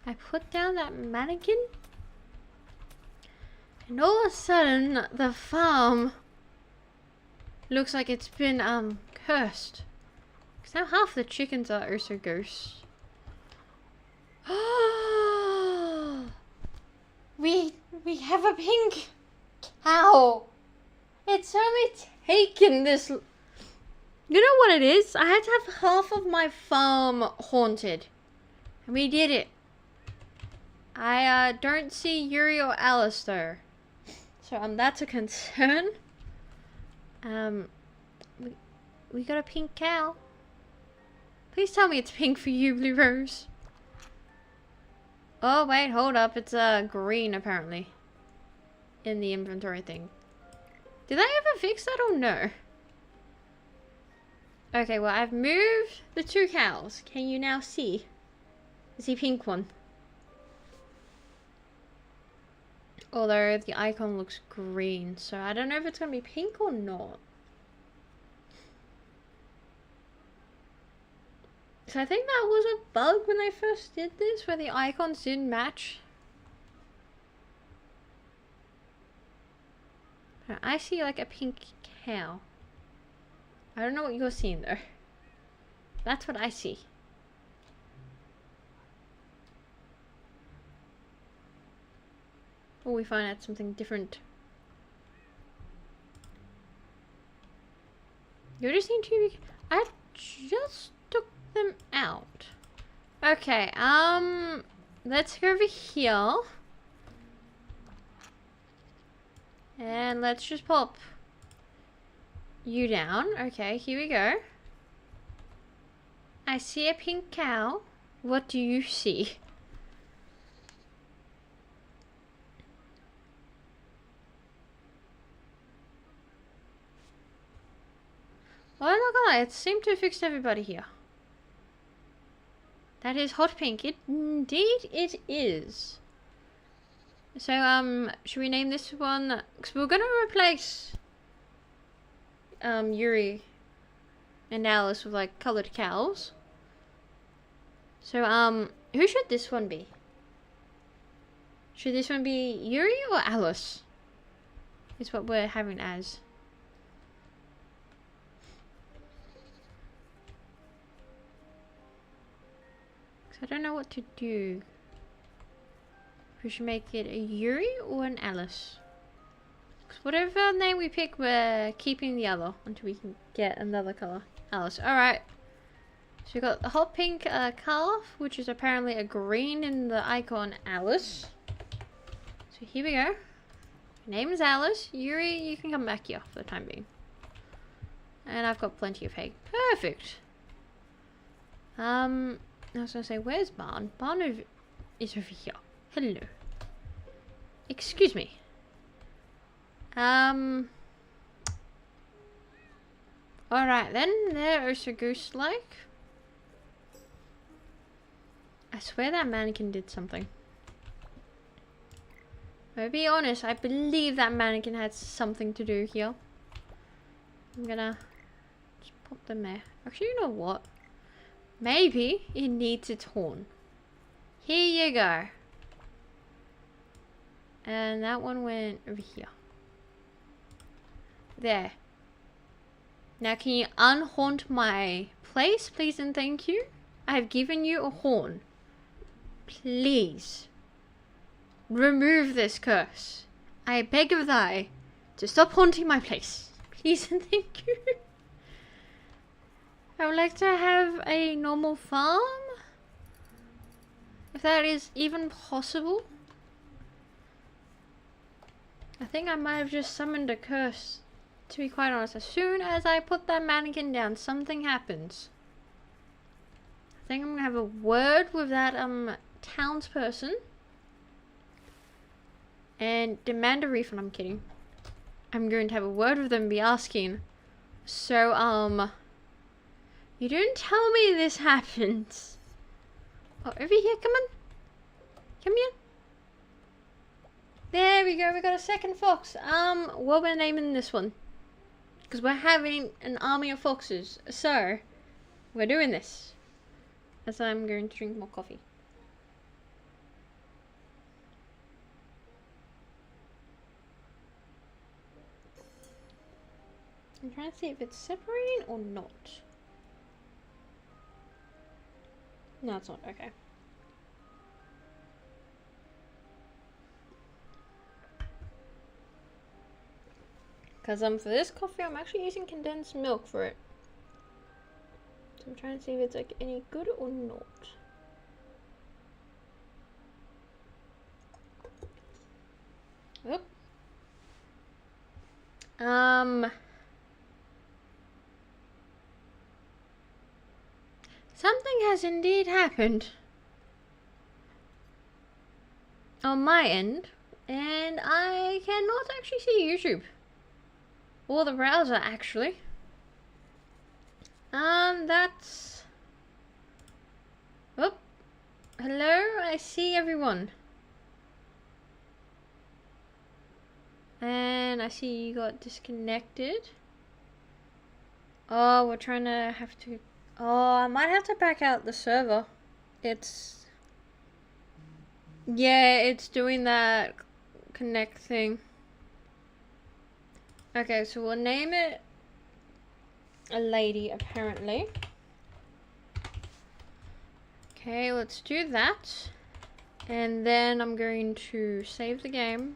I put down that mannequin. And all of a sudden, the farm looks like it's been, cursed. Because now half the chickens are also ghosts. We have a pink cow. It's only taken this... You know what it is? I had to have half of my farm haunted. And we did it. I don't see Yuri or Alistair. So that's a concern. We got a pink cow. Please tell me it's pink for you, Blue Rose. Oh wait, hold up. It's green apparently. In the inventory thing. Did I ever fix that or no? Okay, well I've moved the 2 cows. Can you now see? Is the pink one? Although the icon looks green, so I don't know if it's going to be pink or not. So I think that was a bug when they first did this, where the icons didn't match. I see like a pink cow. I don't know what you're seeing though. That's what I see. Or we find out something different. You just need to. I just took them out. Okay, let's go over here. And let's just pop you down. Okay, here we go. I see a pink cow. What do you see? Oh, I'm not gonna lie, it seemed to have fixed everybody here. That is hot pink. Indeed it is. So, should we name this one? Because we're gonna replace Yuri and Alice with like colored cows. So, who should this one be? Should this one be Yuri or Alice? Is what we're having as. I don't know what to do. We should make it a Yuri or an Alice. Whatever name we pick, we're keeping the other until we can get another color. Alice. Alright. So we got the hot pink calf, which is apparently a green in the icon Alice. So here we go. Your name is Alice. Yuri, you can come back here for the time being. And I've got plenty of hay. Perfect. I was gonna say, where's Barn? Barn is over here. Hello. Excuse me. Alright then, they're also goose-like. I swear that mannequin did something. I'll be honest, I believe that mannequin had something to do here. I'm gonna just pop them there. Actually, you know what? Maybe it needs its horn. Here you go. And that one went over here. There. Now can you unhaunt my place, please and thank you? I have given you a horn. Please. Remove this curse. I beg of thy to stop haunting my place. Please and thank you. I would like to have a normal farm. If that is even possible. I think I might have just summoned a curse. To be quite honest, as soon as I put that mannequin down, something happens. I think I'm gonna have a word with that townsperson. And demand a refund. I'm kidding. I'm going to have a word with them and be asking. So, you didn't tell me this happens. Oh, over here, come on. Come here. There we go, we got a second fox. What we're naming this one? Because we're having an army of foxes. So, we're doing this. As I'm going to drink more coffee. I'm trying to see if it's separating or not. No, it's not. Okay. Because for this coffee, I'm actually using condensed milk for it. So I'm trying to see if it's like any good or not. Oop. Something has indeed happened on my end, and I cannot actually see YouTube or the browser actually. That's. Oh, hello. I see everyone. And I see you got disconnected. Oh, we're trying to have to... Oh, I might have to back out the server. It's... Yeah, it's doing that connect thing. Okay, so we'll name it a lady, apparently. Okay, let's do that. And then I'm going to save the game.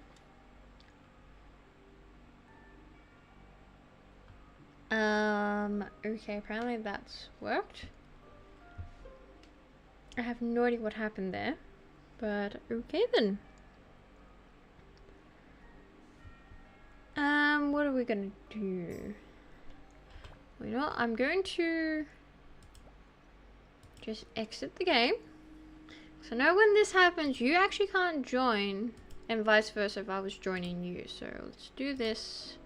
Okay, apparently that's worked. I have no idea what happened there, but okay then. What are we gonna do? Well, you know what? I'm going to just exit the game. So now when this happens, you actually can't join, and vice versa if I was joining you. So let's do this.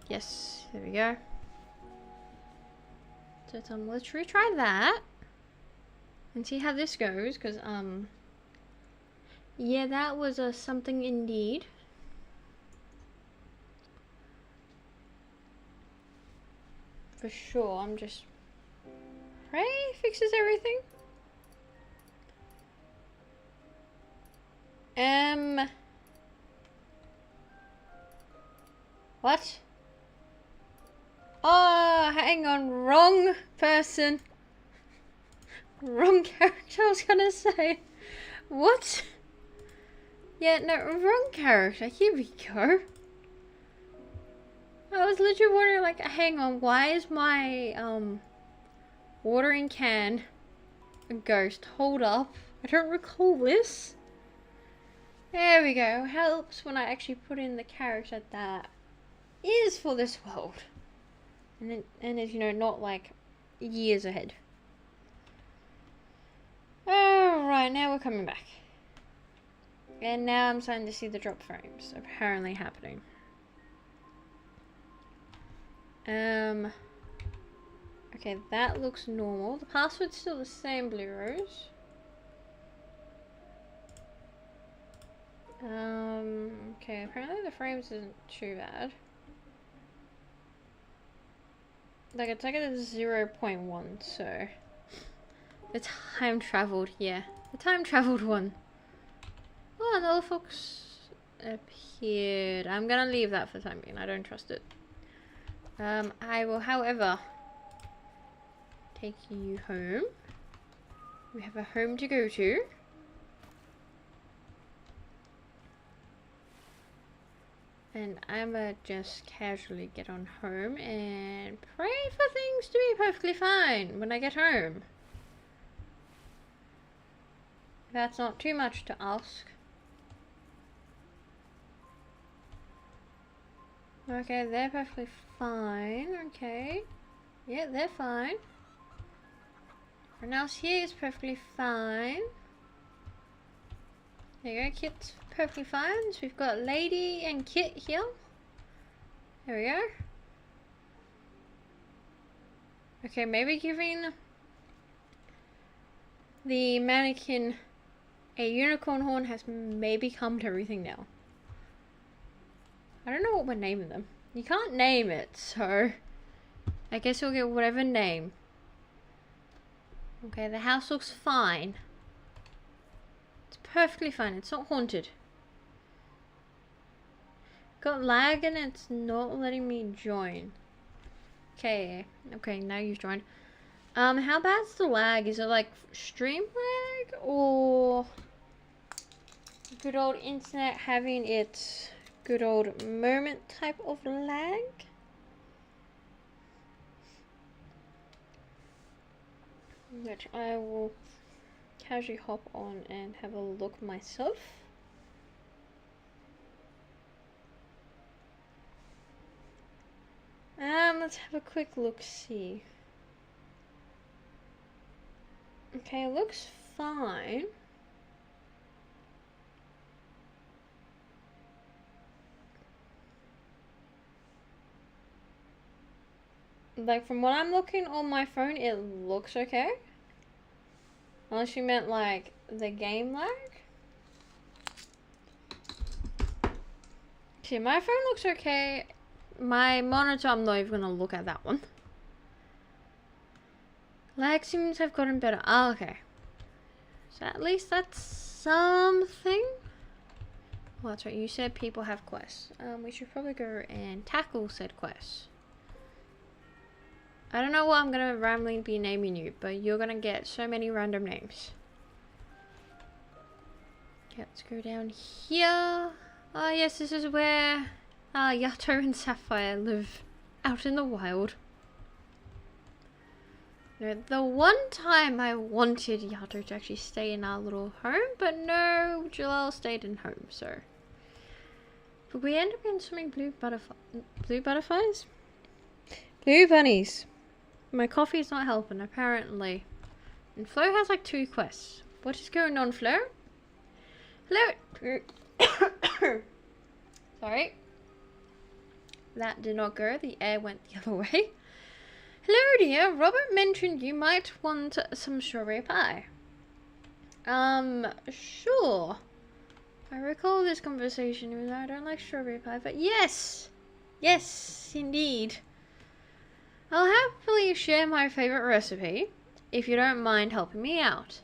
Yes, there we go. So let's retry that and see how this goes, because yeah, that was something indeed. For sure. I'm just pray fixes everything. What? Oh, hang on, wrong person. Wrong character, I was gonna say. What? Yeah, no, wrong character. Here we go. I was literally wondering, like, hang on, why is my, watering can a ghost? Hold up. I don't recall this. There we go. Helps when I actually put in the character that is for this world. And is, you know, not like years ahead. Alright, now we're coming back. And now I'm starting to see the drop frames apparently happening. Okay, that looks normal. The password's still the same, Blue Rose. Okay, apparently the frames isn't too bad. Like, it's like a 0.1, so... The time traveled, yeah. The time traveled one. Oh, another fox appeared. I'm gonna leave that for the time being. I don't trust it. I will, however, take you home. We have a home to go to. And I'ma just casually get on home and pray for things to be perfectly fine when I get home. That's not too much to ask. Okay, they're perfectly fine. Okay. Yeah, they're fine. Everyone else here is perfectly fine. There you go, Kit's perfectly fine. So we've got Lady and Kit here. There we go. Okay, maybe giving the mannequin a unicorn horn has maybe calmed everything now. I don't know what we're naming them. You can't name it, so I guess we'll get whatever name. Okay, the house looks fine. It's perfectly fine. It's not haunted. Got lag and it's not letting me join. Okay, okay, now you've joined. How bad's the lag? Is it like stream lag or good old internet having its good old moment type of lag? Which I will casually hop on and have a look myself. Let's have a quick look-see. Okay, it looks fine. Like, from what I'm looking on my phone, it looks okay. Unless you meant, like, the game lag. Actually, my phone looks okay. My monitor, I'm not even gonna look at that one. Lag seems to have gotten better. Oh, okay. So at least that's something. Well, that's right. You said people have quests. We should probably go and tackle said quests. I don't know what I'm gonna randomly be naming you, but you're gonna get so many random names. Okay, let's go down here. Oh yes, this is where Yato and Sapphire live out in the wild. No, the one time I wanted Yato to actually stay in our little home, but no, Jalal stayed in home, so. But we end up in swimming blue butterflies? Blue bunnies. My coffee's not helping, apparently. And Flo has like 2 quests. What is going on, Flo? Hello? Sorry. That did not go. The air went the other way. Hello, dear. Robert mentioned you might want some strawberry pie. Sure. I recall this conversation, even though I don't like strawberry pie, but yes! Yes, indeed. I'll happily share my favorite recipe, if you don't mind helping me out.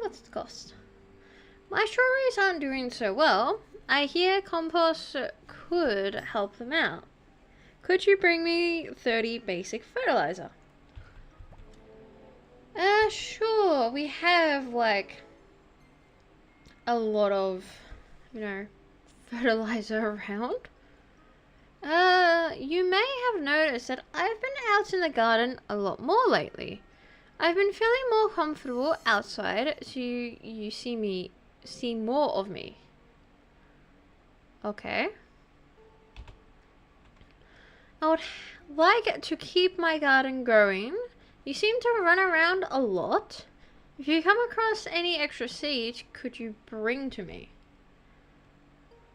What's the cost? My strawberries aren't doing so well. I hear compost could help them out. Could you bring me 30 basic fertilizer? Sure. We have, like, a lot of, you know, fertilizer around. You may have noticed that I've been out in the garden a lot more lately. I've been feeling more comfortable outside, so you see more of me. Okay. I would like to keep my garden growing. You seem to run around a lot. If you come across any extra seeds, could you bring to me?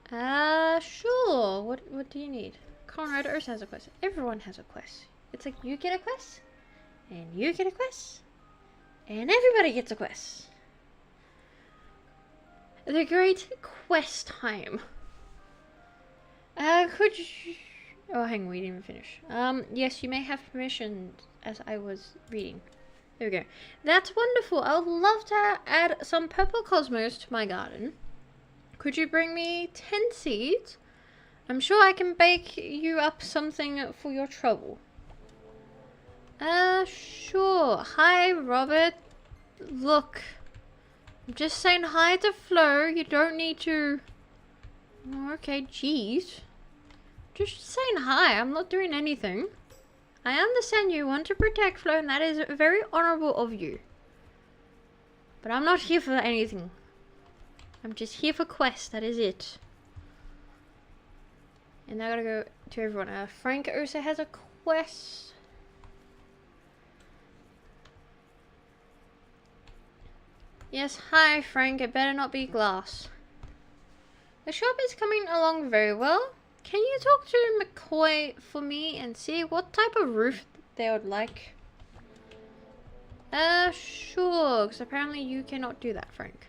Sure. What do you need? Conrad Ursa has a quest. Everyone has a quest. It's like you get a quest, and you get a quest, and everybody gets a quest. The great quest time. Could you... Oh, hang on, we didn't even finish. Yes, you may have permission as I was reading. There we go. That's wonderful. I would love to add some purple cosmos to my garden. Could you bring me 10 seeds? I'm sure I can bake you up something for your trouble. Sure. Hi, Robert. Look, I'm just saying hi to Flo. You don't need to... Oh, okay, jeez. Just saying hi. I'm not doing anything. I understand you want to protect Flo, and that is very honorable of you. But I'm not here for anything. I'm just here for quests. That is it. And now I gotta go to everyone. Frank also has a quest. Yes, hi Frank. It better not be glass. The shop is coming along very well. Can you talk to McCoy for me and see what type of roof they would like? Sure, because apparently you cannot do that, Frank.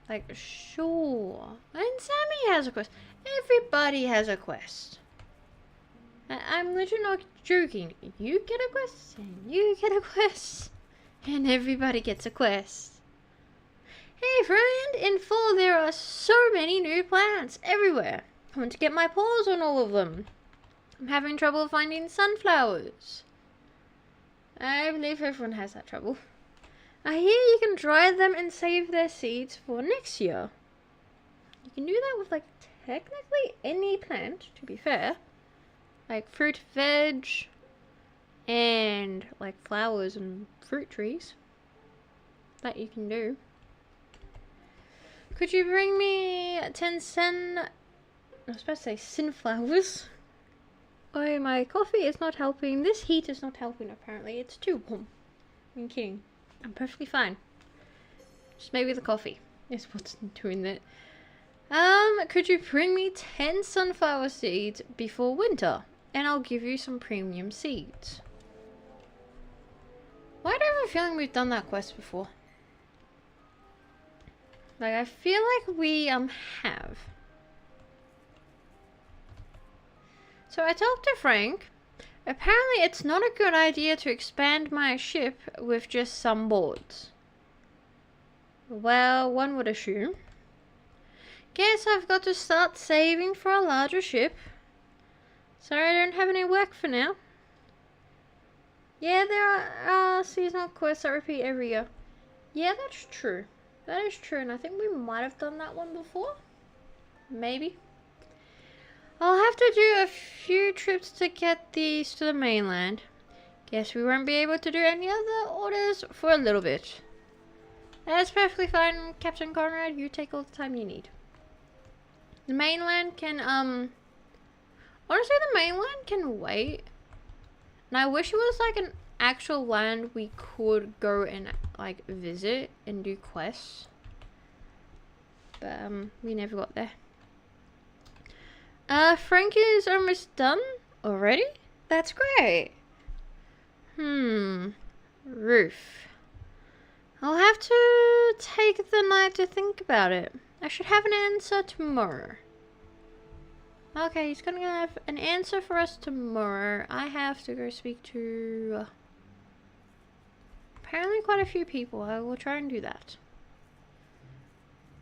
Like, sure. And Sammy has a quest. Everybody has a quest. I'm literally not joking. You get a quest, and you get a quest, and everybody gets a quest. Hey friend, in fall there are so many new plants everywhere. I want to get my paws on all of them. I'm having trouble finding sunflowers. I believe everyone has that trouble. I hear you can dry them and save their seeds for next year. You can do that with, like, technically any plant, to be fair. Like fruit, veg, and, like, flowers and fruit trees. That you can do. Could you bring me 10 I was supposed to say sunflowers. Oh, my coffee is not helping. This heat is not helping, apparently. It's too warm. I'm kidding. I'm perfectly fine. Just maybe the coffee is what's doing that. Could you bring me 10 sunflower seeds before winter? And I'll give you some premium seeds. Why do I have a feeling we've done that quest before? Like, I feel like we have. So I talked to Frank. Apparently it's not a good idea to expand my ship with just some boards. Well, one would assume. Guess I've got to start saving for a larger ship. Sorry I don't have any work for now. Yeah, there are seasonal quests that repeat every year. Yeah, that's true. That is true, and I think we might have done that one before. Maybe. I'll have to do a few trips to get these to the mainland. Guess we won't be able to do any other orders for a little bit. That's perfectly fine, Captain Conrad. You take all the time you need. The mainland can, honestly, the mainland can wait. And I wish it was like an actual land we could go and like visit and do quests. But we never got there. Frank is almost done already? That's great. Roof. I'll have to take the night to think about it. I should have an answer tomorrow. Okay, he's gonna have an answer for us tomorrow. I have to go speak to apparently quite a few people. I will try and do that.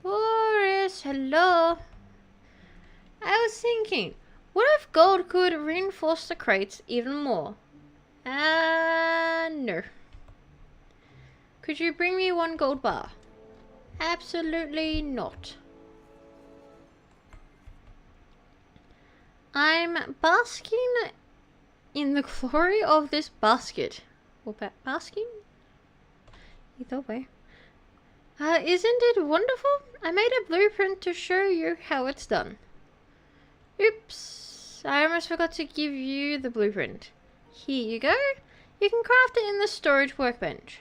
Boris, hello. I was thinking, what if gold could reinforce the crates even more? No. Could you bring me 1 gold bar? Absolutely not. I'm basking in the glory of this basket. Or basking? Either way. Isn't it wonderful? I made a blueprint to show you how it's done. Oops. I almost forgot to give you the blueprint. Here you go. You can craft it in the storage workbench.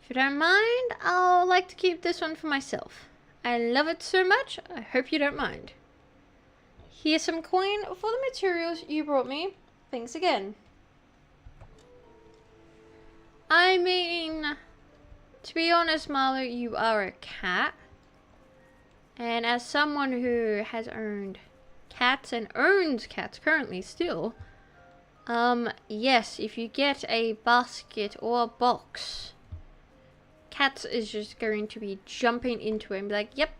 If you don't mind, I'll like to keep this one for myself. I love it so much, I hope you don't mind. Here's some coin for the materials you brought me. Thanks again. I mean, to be honest, Marlo, you are a cat. And as someone who has owned cats and owns cats currently still, yes, if you get a basket or a box, Cats is just going to be jumping into it and be like, yep,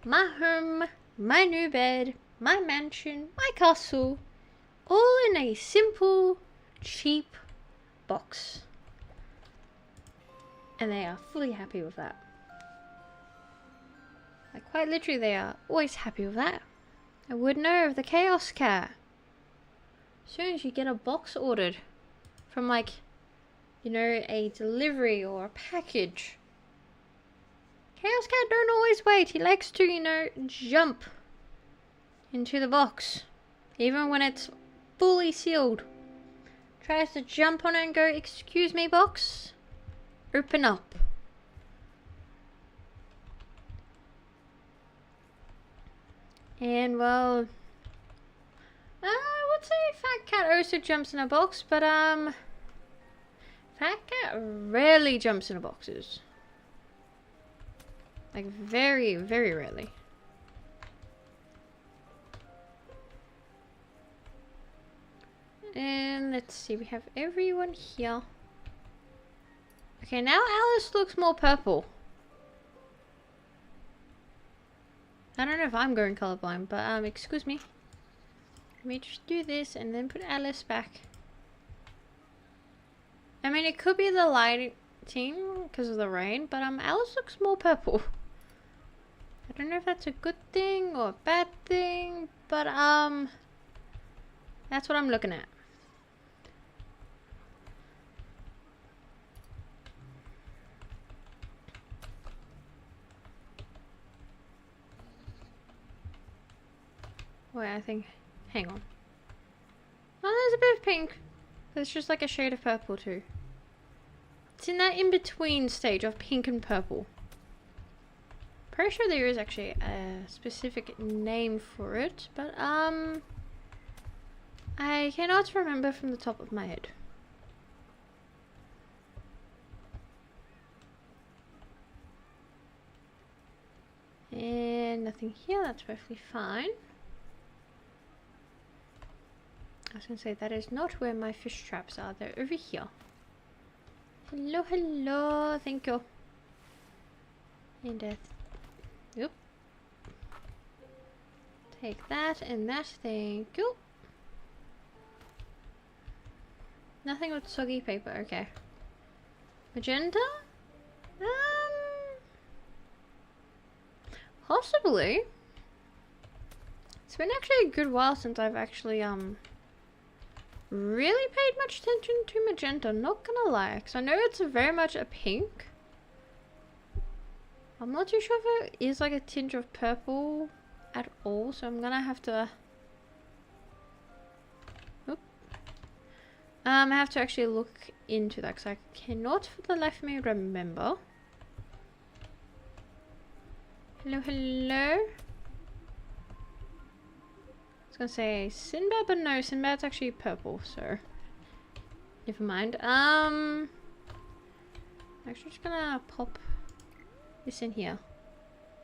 my home, my new bed, my mansion, my castle, all in a simple, cheap box. And they are fully happy with that. Like, quite literally, they are always happy with that. I would know of the Chaos Cat. As soon as you get a box ordered from, like, you know, a delivery or a package, Chaos Cat don't always wait. He likes to, you know, jump into the box. Even when it's fully sealed. Tries to jump on it and go, excuse me, box. Open up. And, well, I would say Fat Cat also jumps in a box, but, Fat Cat rarely jumps into boxes. Like, very, very rarely. And let's see, we have everyone here. Okay, now Alice looks more purple. I don't know if I'm going colorblind, but excuse me. Let me just do this and then put Alice back. I mean, it could be the lighting because of the rain, but Alice looks more purple. I don't know if that's a good thing or a bad thing, but that's what I'm looking at. Wait, I think, hang on. Oh, there's a bit of pink. It's just like a shade of purple too. It's in that in-between stage of pink and purple. Pretty sure there is actually a specific name for it, but I cannot remember from the top of my head. And nothing here, that's perfectly fine. I was going to say, that is not where my fish traps are. They're over here. Hello, hello. Thank you. And oop. Take that and that. Thank you. Nothing with soggy paper. Okay. Magenta? Possibly. It's been actually a good while since I've actually, really paid much attention to magenta, not gonna lie, because I know it's very much a pink. I'm not too sure if it is like a tinge of purple at all, so I'm gonna have to I have to actually look into that because I cannot for the life of me remember. Hello, hello. I was gonna say Sinbad, but no, Sinbad's actually purple, so never mind. Actually just gonna pop this in here.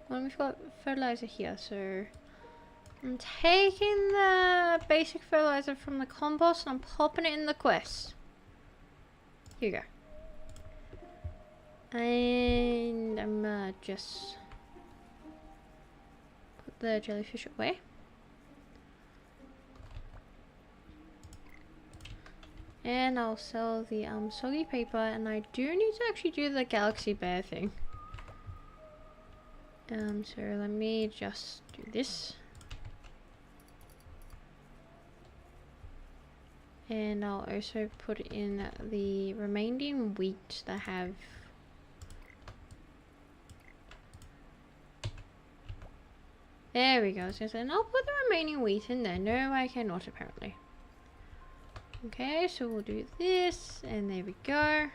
Well, we've got fertilizer here, so I'm taking the basic fertilizer from the compost and I'm popping it in the quest. Here you go. And I'm just put the jellyfish away. And I'll sell the soggy paper, and I do need to actually do the galaxy bear thing. So let me just do this. And I'll also put in the remaining wheat that I have. There we go. I was gonna say, and I'll put the remaining wheat in there. No, I cannot apparently. Okay, so we'll do this, and there we go.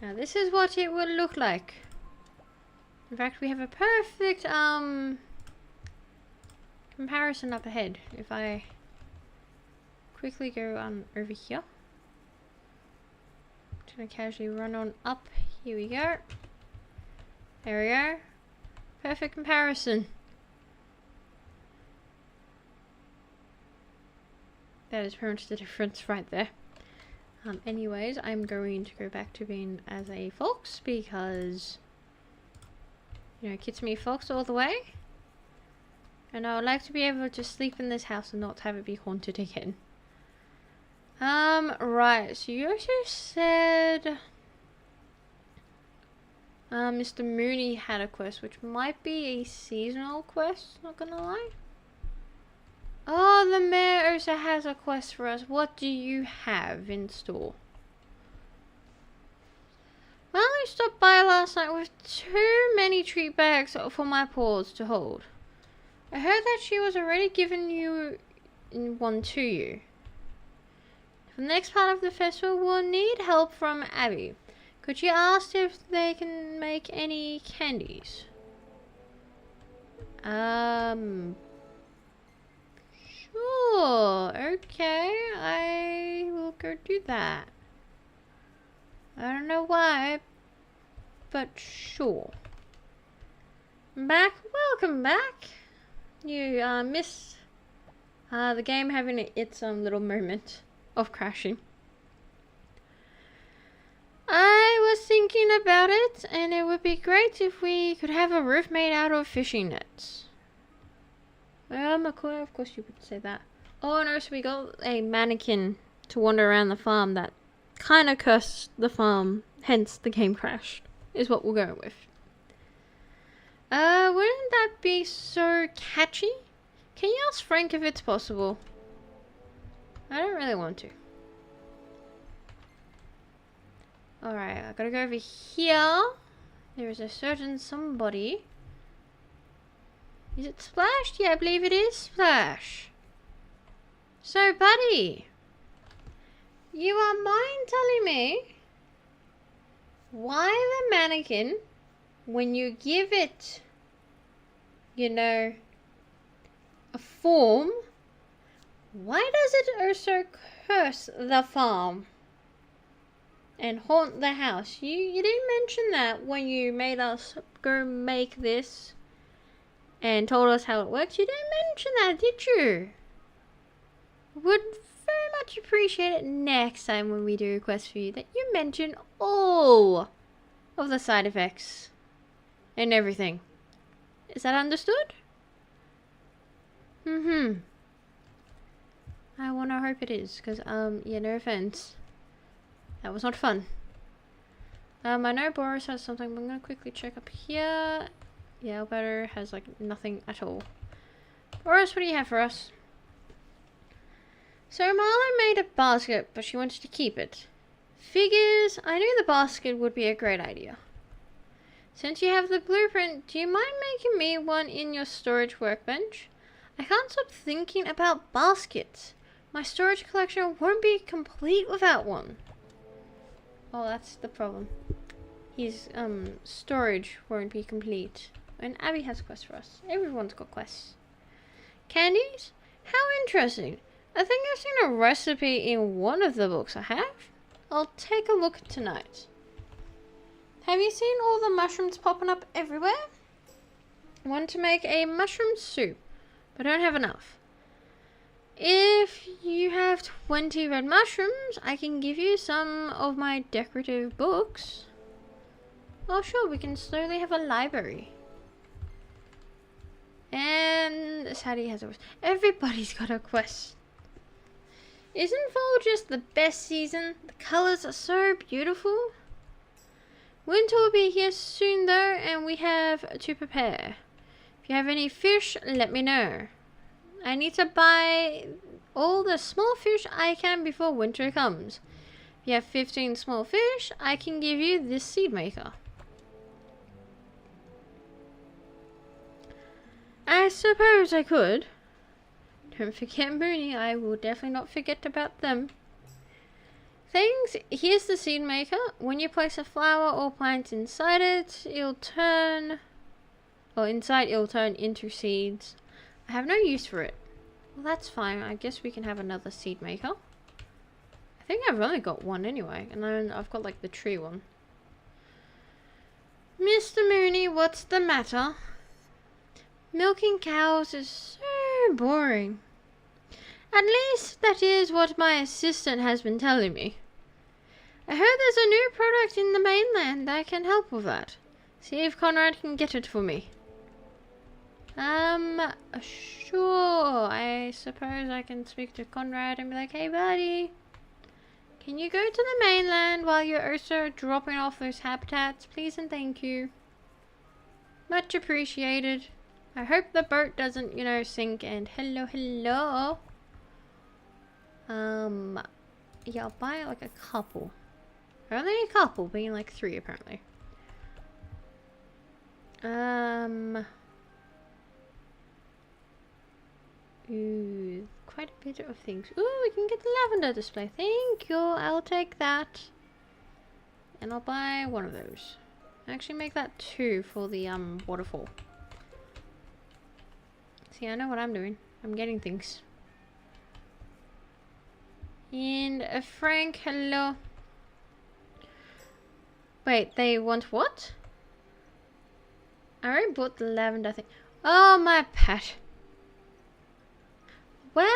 Now this is what it will look like. In fact, we have a perfect comparison up ahead. If I quickly go over here, just gonna casually run on up. Here we go. There we go. Perfect comparison. That is pretty much the difference right there. Anyways, I'm going to go back to being as a fox because, you know, kids me fox all the way. And I would like to be able to sleep in this house and not have it be haunted again. Right, so you also said Mr. Mooney had a quest, which might be a seasonal quest, not gonna lie. Oh, the mayor also has a quest for us. What do you have in store? Well, I stopped by last night with too many treat bags for my paws to hold. I heard that she was already giving you one to you. For the next part of the festival, we'll need help from Abby. Could you ask if they can make any candies? Sure, okay, I will go do that. I don't know why, but sure. Welcome back. You missed the game having its little moment of crashing. I was thinking about it, and it would be great if we could have a roof made out of fishing nets. Of course you would say that. Oh no, so we got a mannequin to wander around the farm that kind of cursed the farm, hence the game crashed, is what we'll go with. Wouldn't that be so catchy? Can you ask Frank if it's possible? I don't really want to. Alright, I gotta go over here. There is a certain somebody. Is it Splash? Yeah, I believe it is Splash. So, buddy, you are mind telling me why the mannequin, when you give it, you know, a form, why does it also curse the farm? and haunt the house. You didn't mention that when you made us go make this and told us how it works. You didn't mention that, did you? Would very much appreciate it next time when we do requests for you that you mention all of the side effects and everything. Is that understood? I wanna hope it is, because, yeah, no offense. That was not fun. I know Boris has something, but I'm gonna quickly check up here. Yeah, Alberto has, like, nothing at all. Boris, what do you have for us? So Marla made a basket, but she wanted to keep it. Figures, I knew the basket would be a great idea. Since you have the blueprint, do you mind making me one in your storage workbench? I can't stop thinking about baskets. My storage collection won't be complete without one. Oh, that's the problem. His storage won't be complete. And Abby has quests for us. Everyone's got quests. Candies? How interesting. I think I've seen a recipe in one of the books I have. I'll take a look tonight. Have you seen all the mushrooms popping up everywhere? I want to make a mushroom soup, but I don't have enough. If you have 20 red mushrooms, I can give you some of my decorative books. Oh sure, we can slowly have a library. And Sadie has a quest. Everybody's got a quest. Isn't fall just the best season? The colors are so beautiful. Winter will be here soon though, and we have to prepare. If you have any fish, let me know. I need to buy all the small fish I can before winter comes. If you have 15 small fish, I can give you this seed maker. I suppose I could. Don't forget Mooney, I will definitely not forget about them. Things, here's the seed maker. When you place a flower or plant inside it, it'll turn into seeds. I have no use for it. Well, that's fine. I guess we can have another seed maker. I think I've only got one anyway, and then I've got like the tree one. Mr. Mooney, what's the matter? Milking cows is so boring. At least that is what my assistant has been telling me. I heard there's a new product in the mainland that can help with that. See if Conrad can get it for me. Sure. I suppose I can speak to Conrad and be like, hey buddy, can you go to the mainland while you're also dropping off those habitats, please and thank you. Much appreciated. I hope the boat doesn't, sink, and hello. Yeah, I'll buy like a couple. Only a couple, being like 3 apparently. Ooh, quite a bit of things. Ooh, we can get the lavender display. Thank you, I'll take that. And I'll buy one of those. Actually make that 2 for the waterfall. See, I know what I'm doing. I'm getting things. And Frank, hello. Wait, they want what? I already bought the lavender thing. Oh, my pet. Well,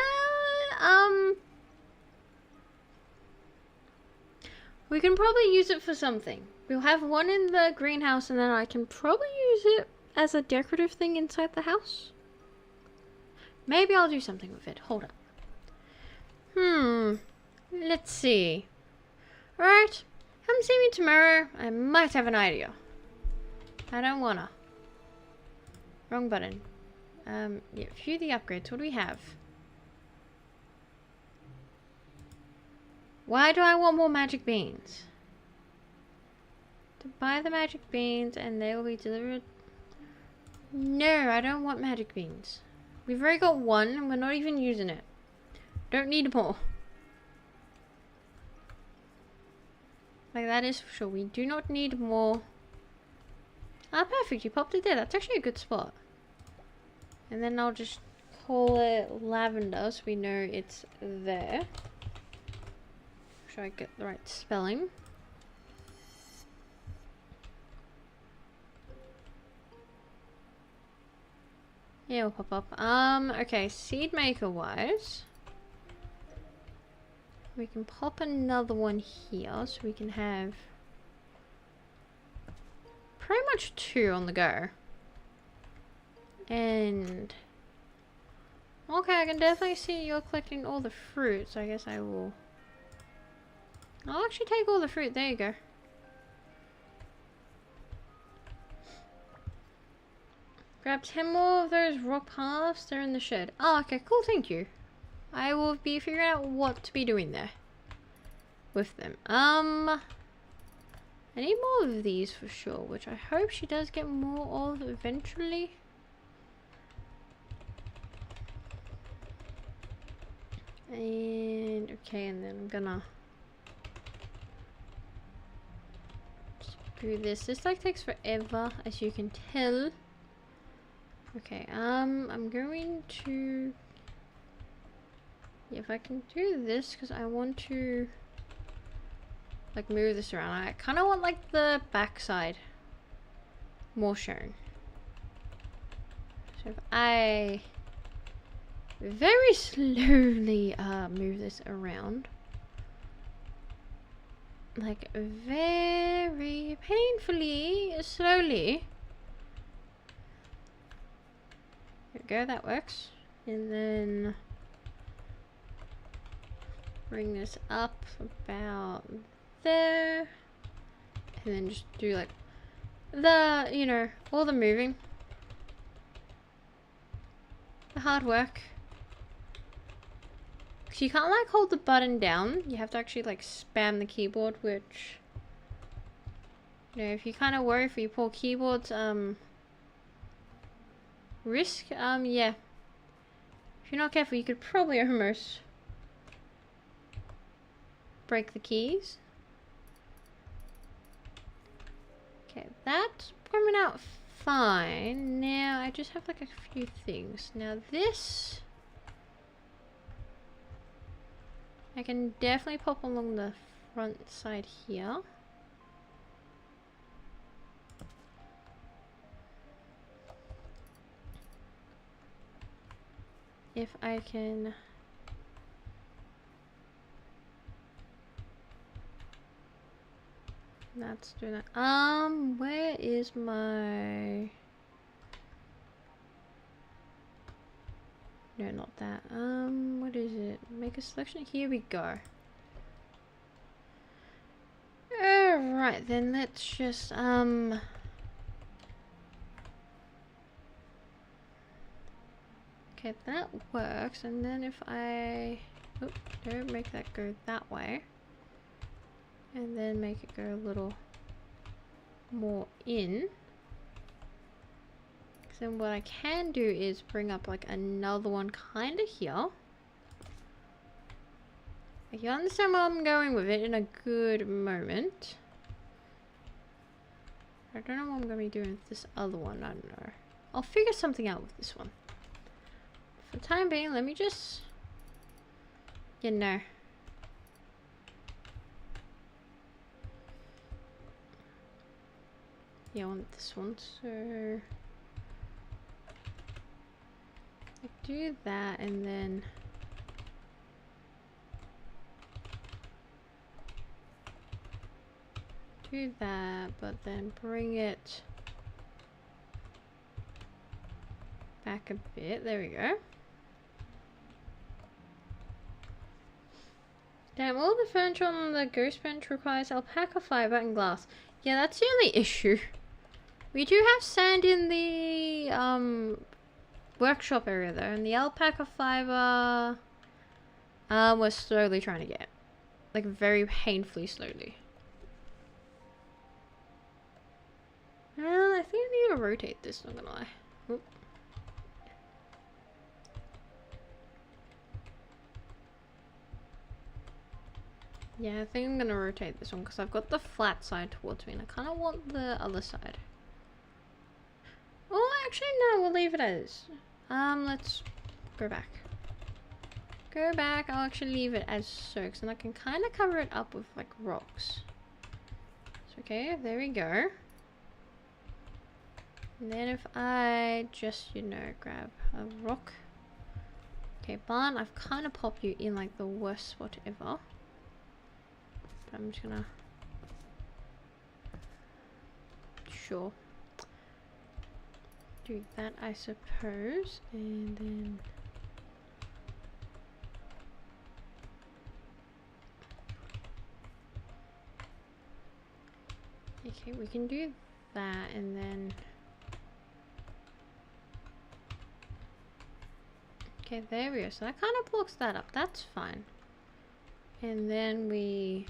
we can probably use it for something. We'll have one in the greenhouse, and then I can probably use it as a decorative thing inside the house. Maybe I'll do something with it. Hold up. Let's see. Alright. Come see me tomorrow. I might have an idea. I don't wanna. Wrong button. Yeah, view the upgrades. What do we have? Why do I want more magic beans? To buy the magic beans and they will be delivered. No, I don't want magic beans. We've already got one and we're not even using it. Don't need more. Like, that is for sure. We do not need more. Ah, perfect. You popped it there. That's actually a good spot. And then I'll just call it lavender so we know it's there. Make sure I get the right spelling. Yeah, it'll pop up. Okay, seed maker wise, we can pop another one here so we can have pretty much 2 on the go. And okay, I can definitely see you're collecting all the fruit, so I guess I'll actually take all the fruit. There you go. Grab 10 more of those rock paths. They're in the shed. Oh, okay, cool, thank you. I will be figuring out what to be doing there with them. I need more of these for sure, which I hope she does get more of eventually. And okay, and then I'm gonna do this. This like takes forever, as you can tell. Okay, I'm going to, if I can do this, because I want to like move this around. I kind of want like the backside more shown. So if I very slowly move this around, like very painfully slowly. There we go, that works. And then bring this up about there, and then just do like the, you know, all the moving, the hard work. Because you can't like hold the button down, you have to actually like spam the keyboard, which, you know, if you kind of worry for your poor keyboards, risk, yeah, if you're not careful you could probably almost break the keys. Okay, that's coming out fine. Now I just have like a few things. Now this I can definitely pop along the front side here. If I can that's doing that. Where is my, no, not that. What is it? Make a selection. Here we go. Alright, then let's just okay, that works. And then if I, oh, don't make that go that way, and then make it go a little more in. Then what I can do is bring up like another one kind of here. Like, you understand where I'm going with it in a good moment. I don't know what I'm going to be doing with this other one. I don't know. I'll figure something out with this one. For the time being, let me just, you know. Yeah, I want this one, so I do that, and then do that, but then bring it back a bit. There we go. Damn, all the furniture on the ghost bench requires alpaca fiber and glass. Yeah, that's the only issue. We do have sand in the workshop area though, and the alpaca fiber we're slowly trying to get. Like very painfully slowly. I think I need to rotate this, not gonna lie. Oop. Yeah, I think I'm gonna rotate this one because I've got the flat side towards me and I kind of want the other side. Oh, actually no, we'll leave it as. Let's go back. Go back, I'll actually leave it as so, because then I can kind of cover it up with like rocks. So, okay, there we go. And then if I just, you know, grab a rock. Okay, barn, I've kind of popped you in like the worst spot ever. But I'm just gonna... Sure. Do that, I suppose. And then... Okay, we can do that and then... Okay, there we go. So that kind of blocks that up. That's fine. And then we...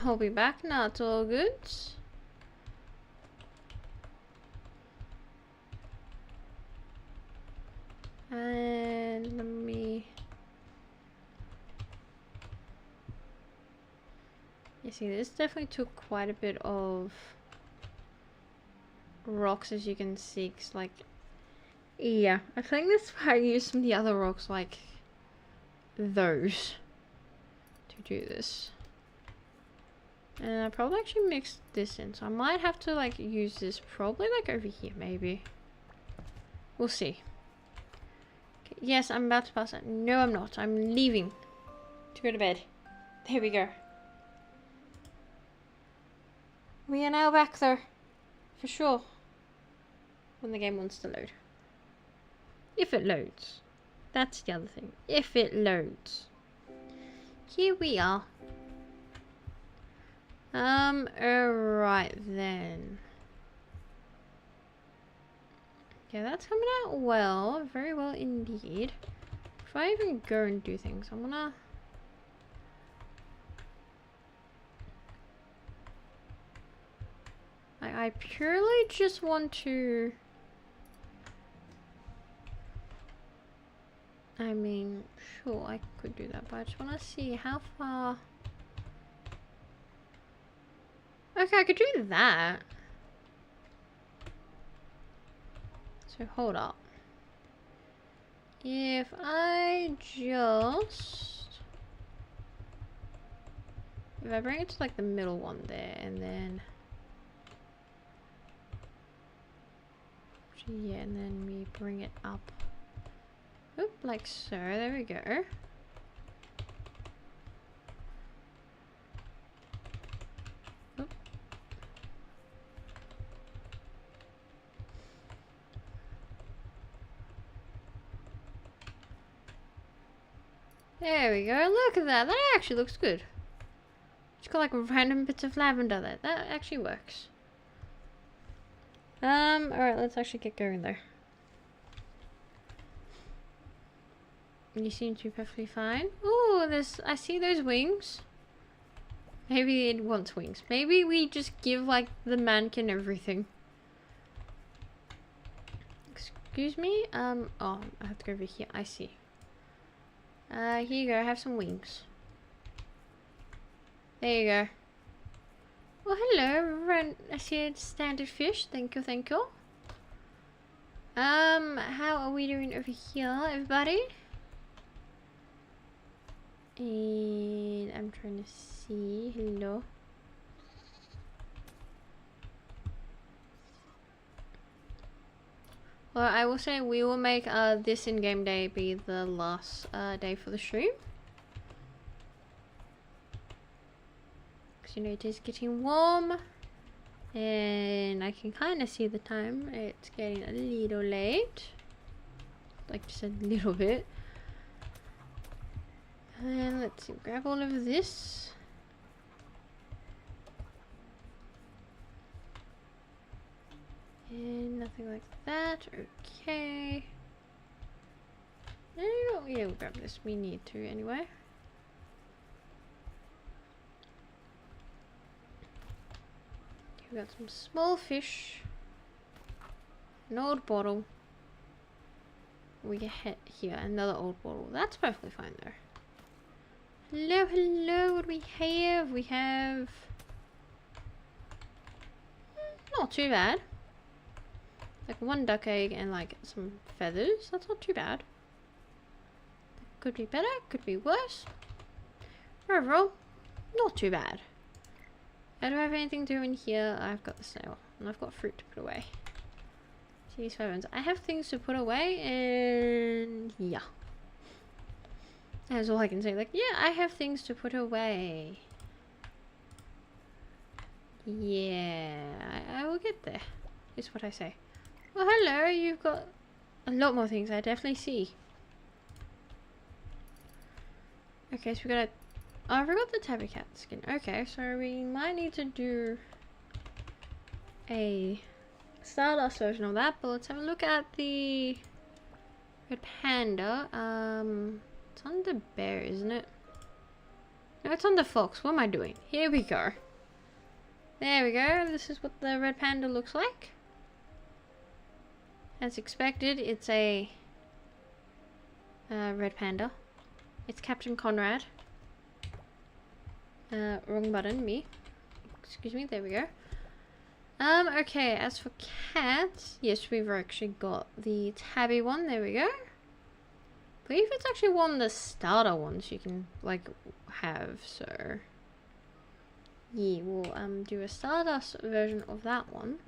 I'll be back now. It's all good. And let me... You see, this definitely took quite a bit of rocks, as you can see, 'cause like, yeah, I think that's why I used some of the other rocks, like those, to do this. And I probably actually mixed this in, so I might have to like use this probably like over here, maybe. We'll see. Okay, yes, I'm about to pass it. No, I'm not. I'm leaving to go to bed. There we go. We are now back there. For sure. When the game wants to load. If it loads. That's the other thing. If it loads. Here we are. Alright then. Yeah, that's coming out well. Very well indeed. If I even go and do things, I'm gonna... I purely just want to... I mean, sure, I could do that, but I just want to see how far... Okay, I could do that. So, hold up. If I just... If I bring it to, like, the middle one there, and then... Yeah, and then we bring it up. Oop, like so. There we go. Oop. There we go. Look at that. That actually looks good. It's got like random bits of lavender there. That actually works. Alright, let's actually get going there. You seem to be perfectly fine. Oh, I see those wings. Maybe it wants wings. Maybe we just give, like, the mannequin everything. Excuse me? Oh, I have to go over here. I see. Here you go. Have some wings. There you go. Oh, hello. I see a standard fish. Thank you, thank you. How are we doing over here, everybody? And I'm trying to see. Hello. Well, I will say we will make this in-game day be the last day for the stream. Because, you know, it is getting warm. And I can kind of see the time. It's getting a little late. Like just a little bit. And let's see, grab all of this. And nothing like that. Okay. No, yeah, we'll grab this. We need to anyway. We got some small fish. An old bottle. We get here another old bottle. That's perfectly fine there. Hello, hello. What do we have? We have not too bad. Like one duck egg and like some feathers. That's not too bad. Could be better. Could be worse. Overall, Not too bad. Do I have anything to do in here? I've got the snail. And I've got fruit to put away. These phones. I have things to put away, and yeah. That's all I can say. Like, yeah, I have things to put away. Yeah, I will get there, is what I say. Well, hello, you've got a lot more things I definitely see. Okay, so we gotta... Oh, I forgot the tabby cat skin. Okay, so we might need to do a Stardust version of that, but let's have a look at the red panda. It's on the bear, isn't it? No, it's on the fox. What am I doing? Here we go. There we go. This is what the red panda looks like. As expected, it's a red panda. It's Captain Conrad. Wrong button, me. Excuse me, there we go. Okay, as for cats, yes, we've actually got the tabby one, there we go. I believe it's actually one of the starter ones you can, like, have, so... Yeah, we'll, do a Stardust version of that one.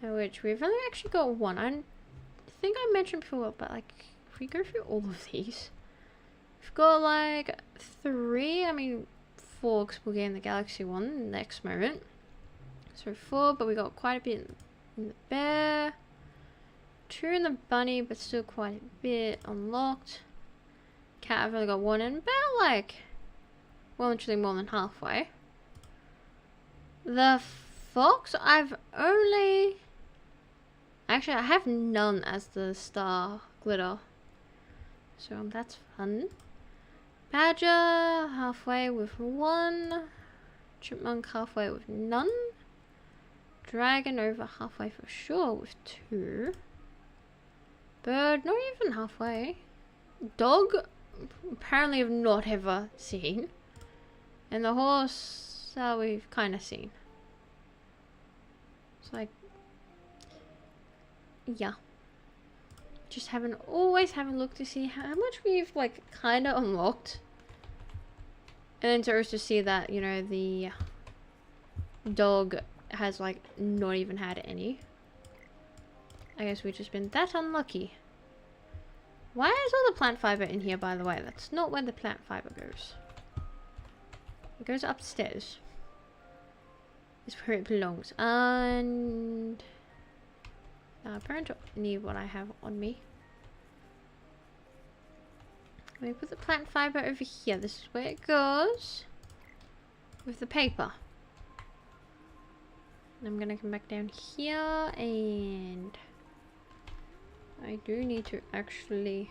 Which we've only actually got one. I think I mentioned before, but, like, if we go through all of these... We've got, like, 3, I mean, 4, because we'll get in the Galaxy one next moment. So 4, but we got quite a bit in the bear. 2 in the bunny, but still quite a bit unlocked. Cat, I've only got 1 in about like, well, literally more than halfway. The fox, I've only... Actually, I have none as the star glitter. So that's fun. Badger, halfway with 1. Chipmunk, halfway with none. Dragon over halfway for sure with 2. Bird, not even halfway. Dog, apparently I've not ever seen. And the horse, we've kind of seen. It's like, yeah. Just always haven't looked to see how much we've, like, kind of unlocked. And then to also see that, you know, the dog has, like, not even had any. I guess we've just been that unlucky. Why is all the plant fiber in here, by the way? That's not where the plant fiber goes. It goes upstairs. It's where it belongs. And... apparently need what I have on me. Let me put the plant fiber over here. This is where it goes. With the paper. I'm gonna come back down here, and I do need to actually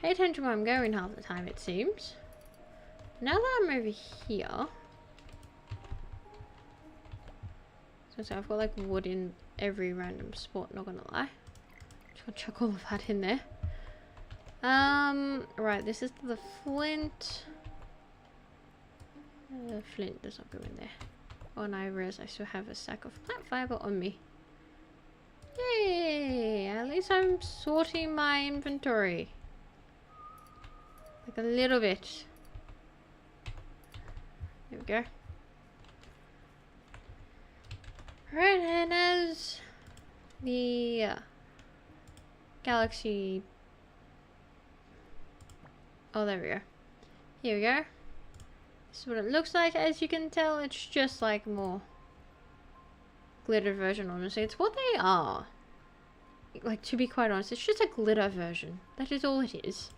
pay attention to where I'm going half the time, it seems. Now that I'm over here, so I've got like wood in every random spot, not gonna lie. Just gonna chuck all of that in there. Right, this is the flint. Flint does not go in there. Oh, and I realize I still have a sack of plant fiber on me. Yay! At least I'm sorting my inventory. Like a little bit. There we go. Right, and as the galaxy... Oh, there we go. Here we go. This is what it looks like. As you can tell, it's just like more glitter version, honestly. It's what they are. Like, to be quite honest, it's just a glitter version. That is all it is.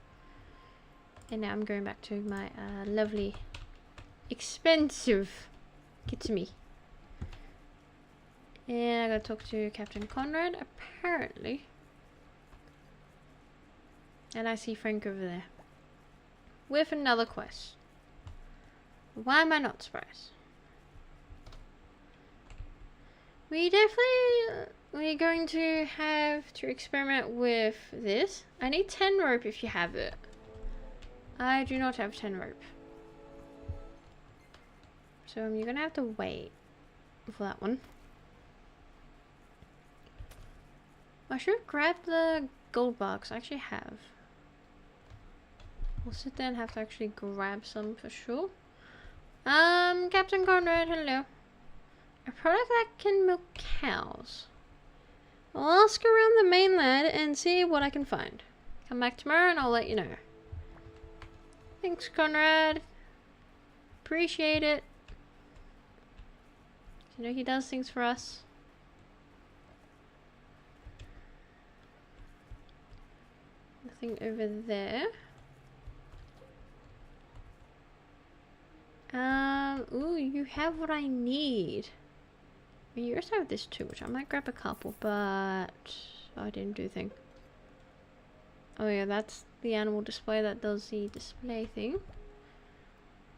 And now I'm going back to my lovely, expensive Kitsumi. And I gotta talk to Captain Conrad, apparently. And I see Frank over there. With another quest. Why am I not surprised? We're going to have to experiment with this. I need 10 rope if you have it. I do not have 10 rope. So you're gonna have to wait for that one. I should have grabbed the gold box. I actually have. I'll sit there and have to actually grab some for sure. Captain Conrad, hello. A product that can milk cows. I'll ask around the mainland and see what I can find. Come back tomorrow and I'll let you know. Thanks, Conrad. Appreciate it. You know, he does things for us. Nothing over there. Ooh, you have what I need. You also have this too, which I might grab a couple, but I didn't do a thing. Oh yeah, that's the animal display that does the display thing.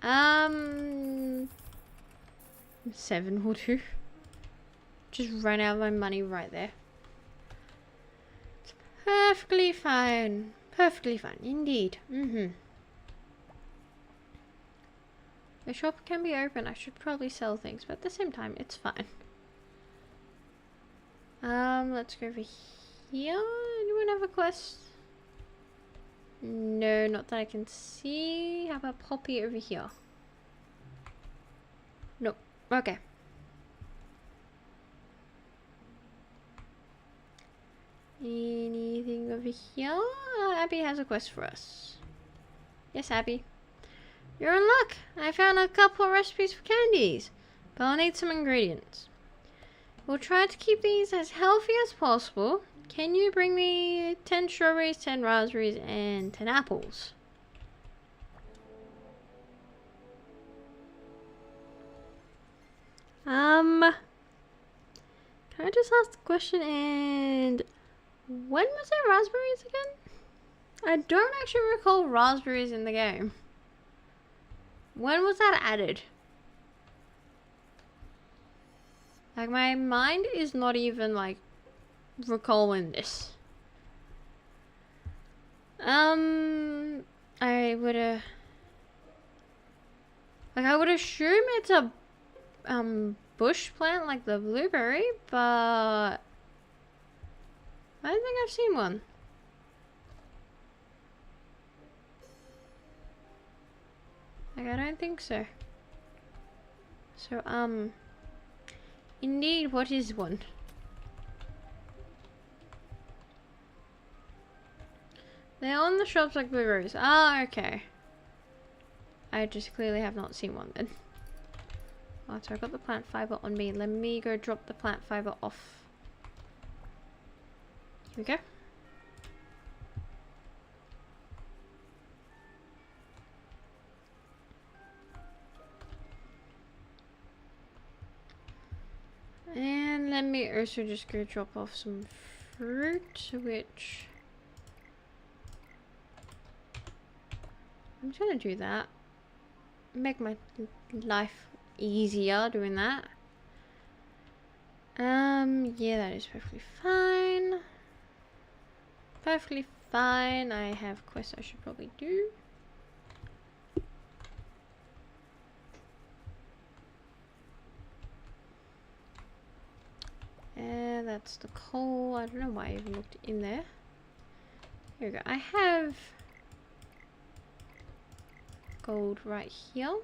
7 will do. Just ran out of my money right there. It's perfectly fine. Perfectly fine, indeed. The shop can be open. I should probably sell things, but at the same time, it's fine. Let's go over here. Anyone have a quest? No, not that I can see. How about Poppy over here? Nope. Okay. Anything over here? Abby has a quest for us. Yes, Abby. You're in luck. I found a couple of recipes for candies, but I'll need some ingredients. We'll try to keep these as healthy as possible. Can you bring me 10 strawberries, 10 raspberries, and 10 apples? Can I just ask the question, and when was there raspberries again? I don't actually recall raspberries in the game. When was that added? Like, my mind is not even, like, recalling this. I would, like, I would assume it's a, bush plant like the blueberry, but I don't think I've seen one. Like, I don't think so. So, indeed, what is one? They're on the shops like blueberries. Ah, okay. I just clearly have not seen one then. Oh, so I got the plant fiber on me. Let me go drop the plant fiber off. Here we go. And let me also just go drop off some fruit, which I'm just gonna do that. Make my life easier doing that. Yeah, that is perfectly fine. Perfectly fine. I have quests I should probably do. That's the coal. I don't know why I even looked in there. Here we go. I have gold right here.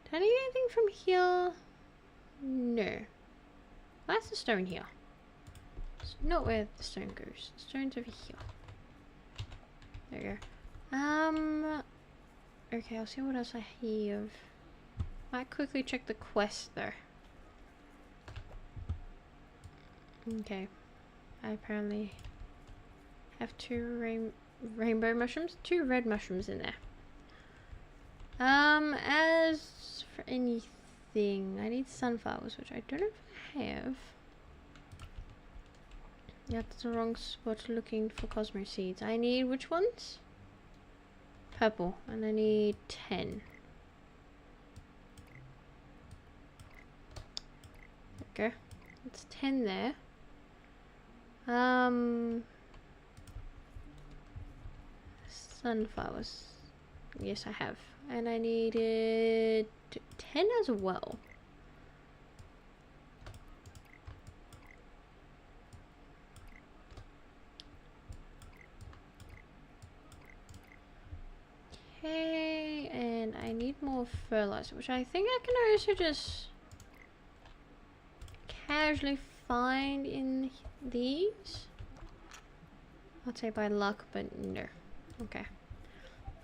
Do I need anything from here? No. Where's the stone here? It's not where the stone goes. The stone's over here. There we go. Okay, I'll see what else I have. Might quickly check the quest though. Okay. I apparently have 2 rainbow mushrooms, 2 red mushrooms in there. As for anything, I need sunflowers, which I don't know if I have. Yeah, that's the wrong spot looking for cosmo seeds. I need which ones? Purple, and I need 10. There we go. It's 10 there. Sunflowers. Yes, I have. And I needed 10 as well. Okay, and I need more fertilizer, which I think I can also just casually find in these. I'd say by luck, but no. Okay.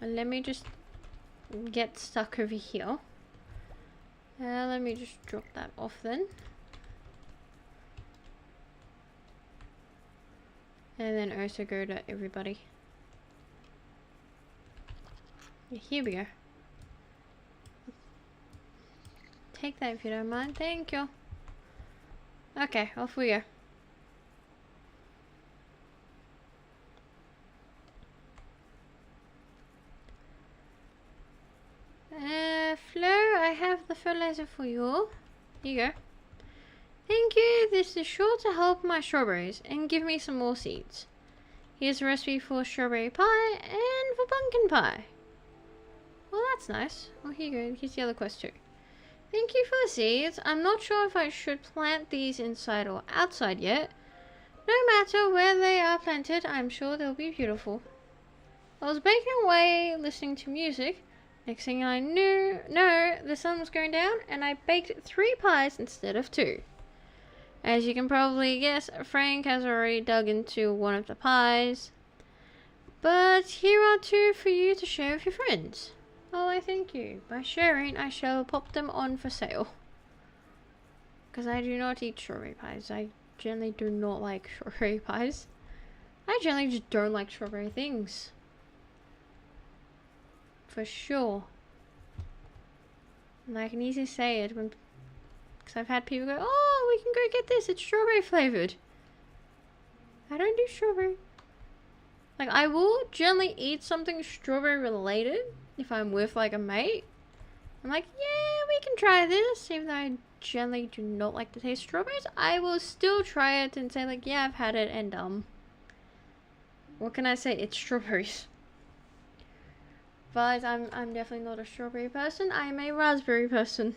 Well, let me just get stuck over here. Let me just drop that off then. And then also go to everybody. Here we go. Take that if you don't mind. Thank you. Okay, off we go. Flo, I have the fertilizer for you. Here you go. Thank you. This is sure to help my strawberries and give me some more seeds. Here's a recipe for strawberry pie and for pumpkin pie. Well, that's nice. Oh, here you go. Here's the other quest too. Thank you for the seeds. I'm not sure if I should plant these inside or outside yet. No matter where they are planted, I'm sure they'll be beautiful. I was baking away listening to music. Next thing I knew, the sun was going down and I baked 3 pies instead of 2. As you can probably guess, Frank has already dug into one of the pies. But here are 2 for you to share with your friends. Oh, I thank you. By sharing, I shall pop them on for sale. Because I do not eat strawberry pies. I generally do not like strawberry pies. I generally just don't like strawberry things. For sure. And I can easily say it when... Because I've had people go, oh, we can go get this. It's strawberry flavored. I don't do strawberry. Like, I will generally eat something strawberry related if I'm with, like, a mate. I'm like, yeah, we can try this. Even though I generally do not like the taste of strawberries, I will still try it and say, like, yeah, I've had it. And, what can I say? It's strawberries. But I'm definitely not a strawberry person. I'm a raspberry person.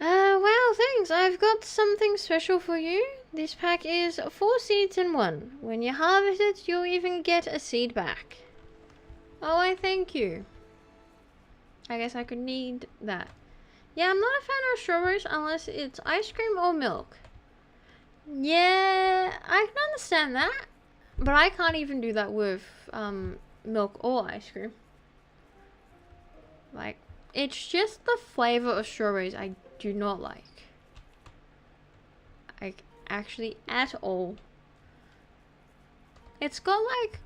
Well, thanks. I've got something special for you. This pack is 4 seeds in 1. When you harvest it, you'll even get a seed back. Oh, I thank you. I guess I could need that. Yeah, I'm not a fan of strawberries unless it's ice cream or milk. Yeah, I can understand that. But I can't even do that with milk or ice cream. Like, it's just the flavor of strawberries I do not like. Like, actually at all. It's got like...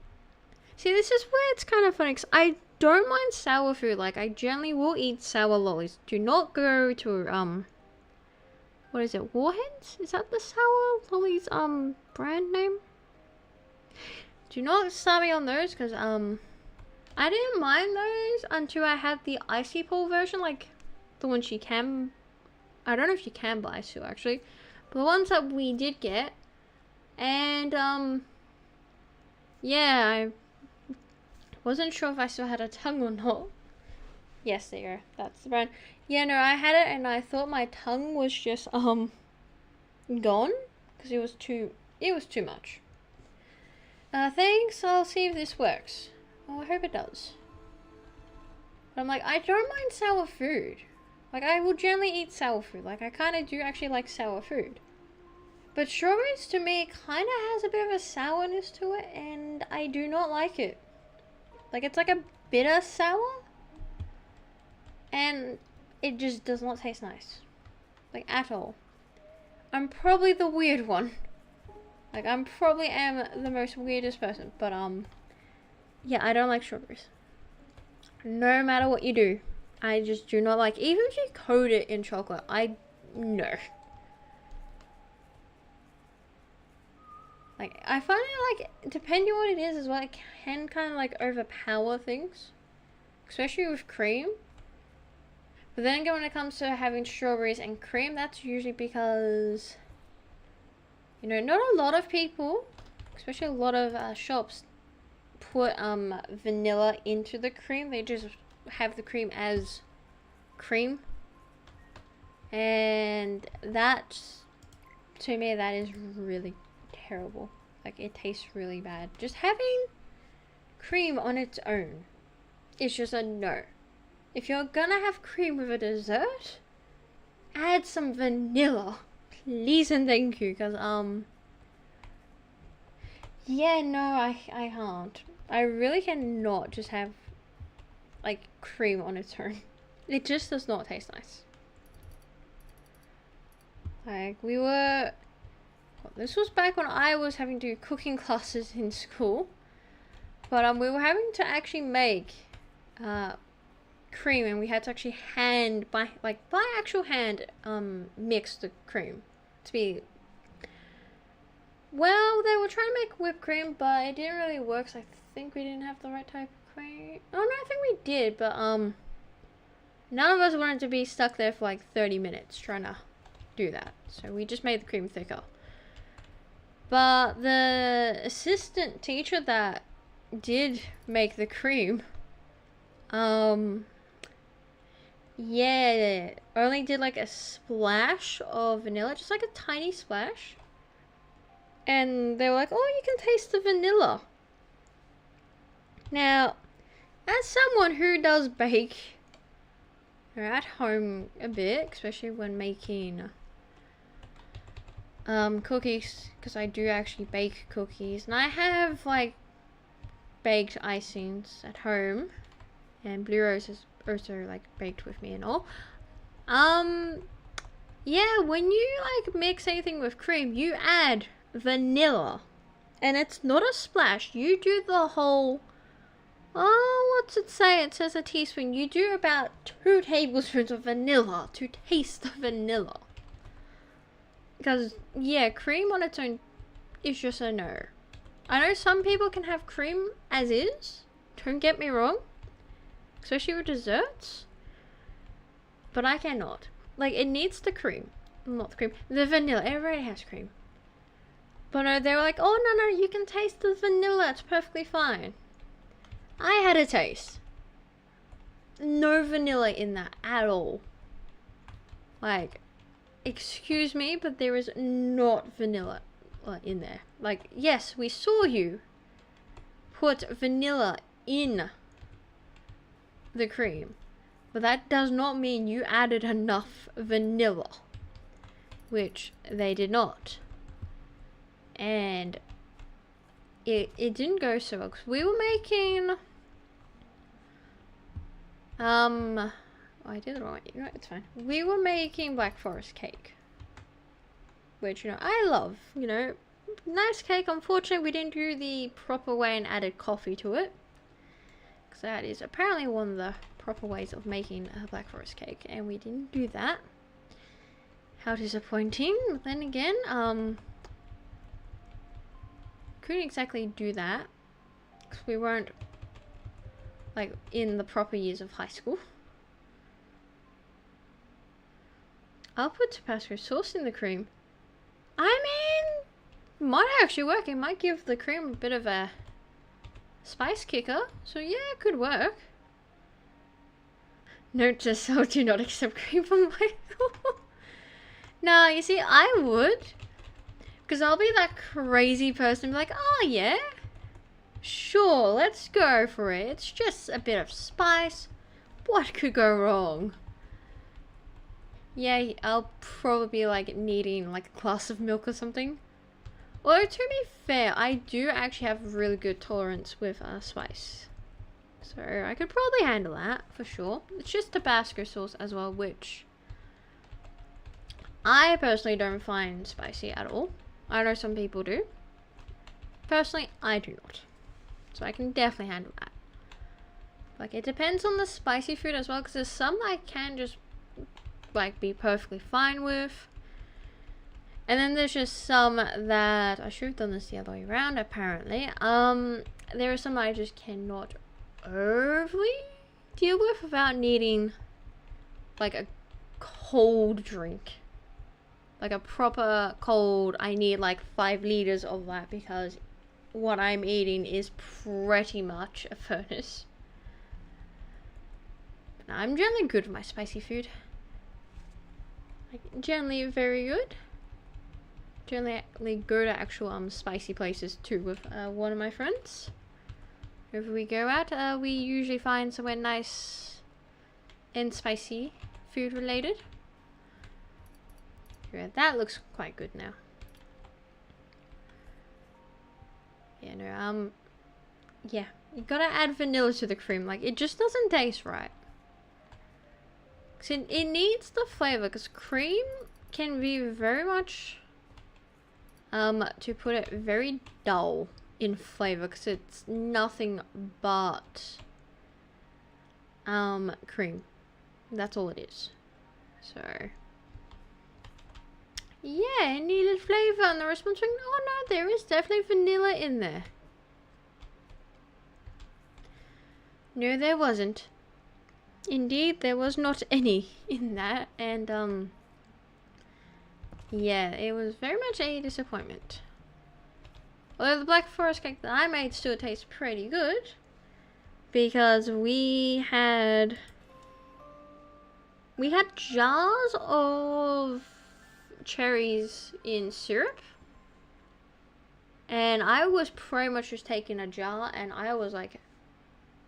See, this is where it's kind of funny, because I don't mind sour food. Like, I generally will eat sour lollies. Do not go to, what is it, Warheads? Is that the sour lollies, brand name? Do not start me on those, because, I didn't mind those until I had the icy pole version, like, the ones you can... I don't know if you can buy still, actually. But the ones that we did get. And, yeah, I wasn't sure if I still had a tongue or not. Yes, there you go. That's the brand. Yeah, no, I had it and I thought my tongue was just, gone. Because it was too much. Thanks. I'll see if this works. Oh, I hope it does. But I'm like, I don't mind sour food. Like, I will generally eat sour food. Like, I kind of do actually like sour food. But strawberries, to me, kind of has a bit of a sourness to it, and I do not like it. Like, it's like a bitter sour, and it just does not taste nice. Like, at all. I'm probably the weird one. Like, I probably am the most weirdest person, but, yeah, I don't like strawberries. No matter what you do. I just do not like, even if you coat it in chocolate, no. Like, I find it, like, depending on what it is as well, it can kind of, like, overpower things. Especially with cream. But then again, when it comes to having strawberries and cream, that's usually because, you know, not a lot of people, especially a lot of shops, put vanilla into the cream. They just have the cream as cream, and that, to me, that is really terrible. Like, it tastes really bad. Just having cream on its own is just a no. If you're gonna have cream with a dessert, add some vanilla. Please and thank you, because, yeah, no, I can't. I really cannot just have, like, cream on its own. It just does not taste nice. Like, this was back when I was having to do cooking classes in school. But, we were having to actually make, cream, and we had to actually by actual hand, mix the cream to be... Well, they were trying to make whipped cream, but it didn't really work, so I think we didn't have the right type of cream. Oh, no, I think we did, but, none of us wanted to be stuck there for, like, 30 minutes trying to do that. So we just made the cream thicker. But the assistant teacher that did make the cream, yeah, only did, like, a splash of vanilla, just, like, a tiny splash. And they were like, oh, you can taste the vanilla. Now, as someone who does bake at home a bit, especially when making cookies, because I do actually bake cookies, and I have, like, baked icings at home, and Blue Rose is also, like, baked with me and all. Yeah, when you, like, mix anything with cream, you add vanilla, and it's not a splash. You do the whole, oh, what's it say? It says a teaspoon. You do about 2 tablespoons of vanilla to taste the vanilla. Because, yeah, cream on its own is just a no. I know some people can have cream as is, don't get me wrong, especially with desserts, but I cannot. Like, it needs the cream, not the cream, the vanilla. It already has cream. But no, they were like, oh, no, you can taste the vanilla, it's perfectly fine. I had a taste. No vanilla in that at all. Like, excuse me, but there is not vanilla in there. Like, yes, we saw you put vanilla in the cream, but that does not mean you added enough vanilla, which they did not. And it didn't go so well, because we were making, oh, I did it wrong. You know, it's fine. We were making Black Forest cake, which, you know, I love, you know, nice cake. Unfortunately, we didn't do the proper way and added coffee to it, because that is apparently one of the proper ways of making a Black Forest cake, and we didn't do that. How disappointing. But then again, couldn't exactly do that, because we weren't, like, in the proper years of high school. I'll put Tabasco sauce in the cream. I mean, might actually work. It might give the cream a bit of a spice kicker. So yeah, it could work. Note to self, do not accept cream from Michael. No, you see, I would. Because I'll be that crazy person, be like, oh yeah, sure, let's go for it. It's just a bit of spice. What could go wrong? Yeah, I'll probably be like needing like a glass of milk or something. Although to be fair, I do actually have really good tolerance with spice. So I could probably handle that for sure. It's just Tabasco sauce as well, which I personally don't find spicy at all. I know some people do. Personally, I do not. So I can definitely handle that. Like, it depends on the spicy food as well, because there's some I can just, like, be perfectly fine with. And then there's just some that, I should have done this the other way around, apparently. There are some I just cannot overly deal with without needing, like, a cold drink. Like a proper cold, I need like 5 liters of that, because what I'm eating is pretty much a furnace. But I'm generally good with my spicy food. Like, generally very good. Generally go to actual spicy places too with one of my friends. If we go out, we usually find somewhere nice and spicy, food related. Yeah, that looks quite good now. Yeah, no, yeah, you gotta add vanilla to the cream. Like, it just doesn't taste right. Cause it needs the flavor, because cream can be very much, to put it, very dull in flavor, because it's nothing but, cream. That's all it is. So, yeah, it needed flavor, and the response was, oh no, there is definitely vanilla in there. No, there wasn't. Indeed, there was not any in that, and yeah, it was very much a disappointment. Although the Black Forest cake that I made still tastes pretty good, because we had jars of cherries in syrup, and I was pretty much just taking a jar and I was like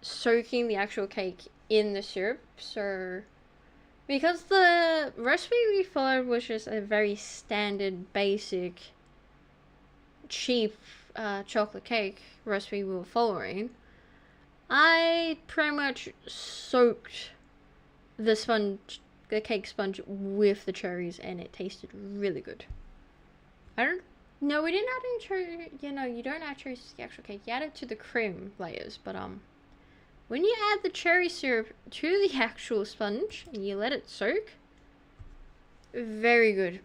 soaking the actual cake in the syrup. So because the recipe we followed was just a very standard, basic, cheap chocolate cake recipe we were following, I pretty much soaked the cake sponge with the cherries, and it tasted really good. No, we didn't add any cherry. You know, you don't add cherries to the actual cake. You add it to the cream layers, but when you add the cherry syrup to the actual sponge and you let it soak, very good.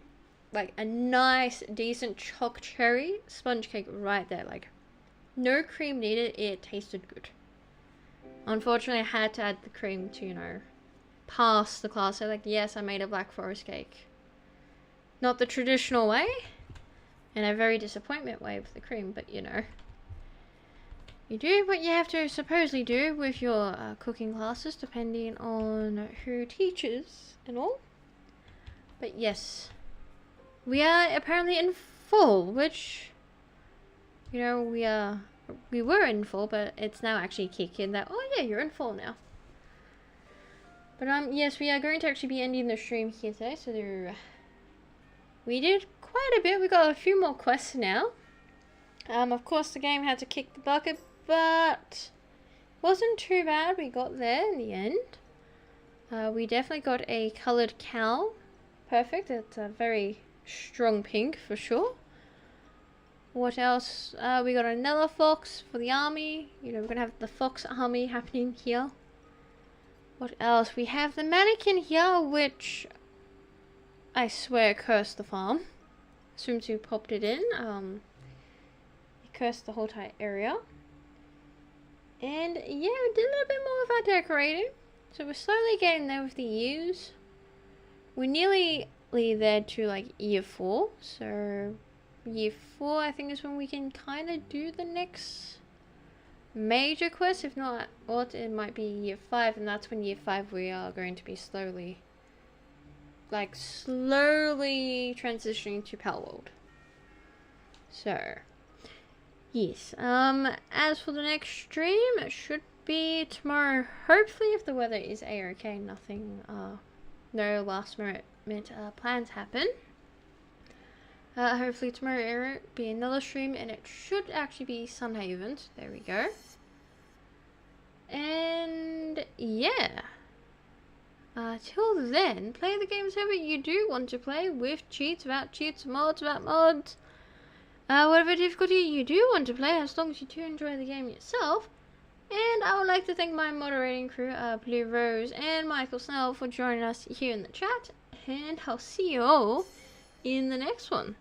Like a nice, decent choc cherry sponge cake right there. Like, no cream needed. It tasted good. Unfortunately, I had to add the cream to, you know, pass the class. So, like, yes, I made a Black Forest cake. Not the traditional way, and a very disappointment way with the cream, but, you know. You do what you have to supposedly do with your cooking classes, depending on who teaches and all. But yes, we are apparently in fall, which, you know, we were in fall, but it's now actually kicked in that, oh yeah, you're in fall now. But yes, we are going to actually be ending the stream here today, so we did quite a bit. We got a few more quests now. Of course the game had to kick the bucket, but wasn't too bad. We got there in the end. We definitely got a coloured cow. Perfect. It's a very strong pink for sure. What else? We got another fox for the army. You know, we're gonna have the fox army happening here. What else? We have the mannequin here, which I swear cursed the farm. As soon as we popped it in, it cursed the whole entire area. And yeah, we did a little bit more of our decorating. So we're slowly getting there with the years. We're nearly there to like year 4. So year 4 I think is when we can kind of do the next major quest. If not, or it might be year 5, and that's when year 5 we are going to be slowly transitioning to Palworld. So yes, as for the next stream, it should be tomorrow, hopefully, if the weather is a-okay, nothing, no last minute plans happen. Hopefully tomorrow will be another stream, and it should actually be Sunhaven. There we go. And yeah, till then, play the games however you do want to play, with cheats, without cheats, mods, without mods. Whatever difficulty you do want to play, as long as you do enjoy the game yourself. And I would like to thank my moderating crew, Blue Rose and Michael Snell, for joining us here in the chat. And I'll see you all in the next one.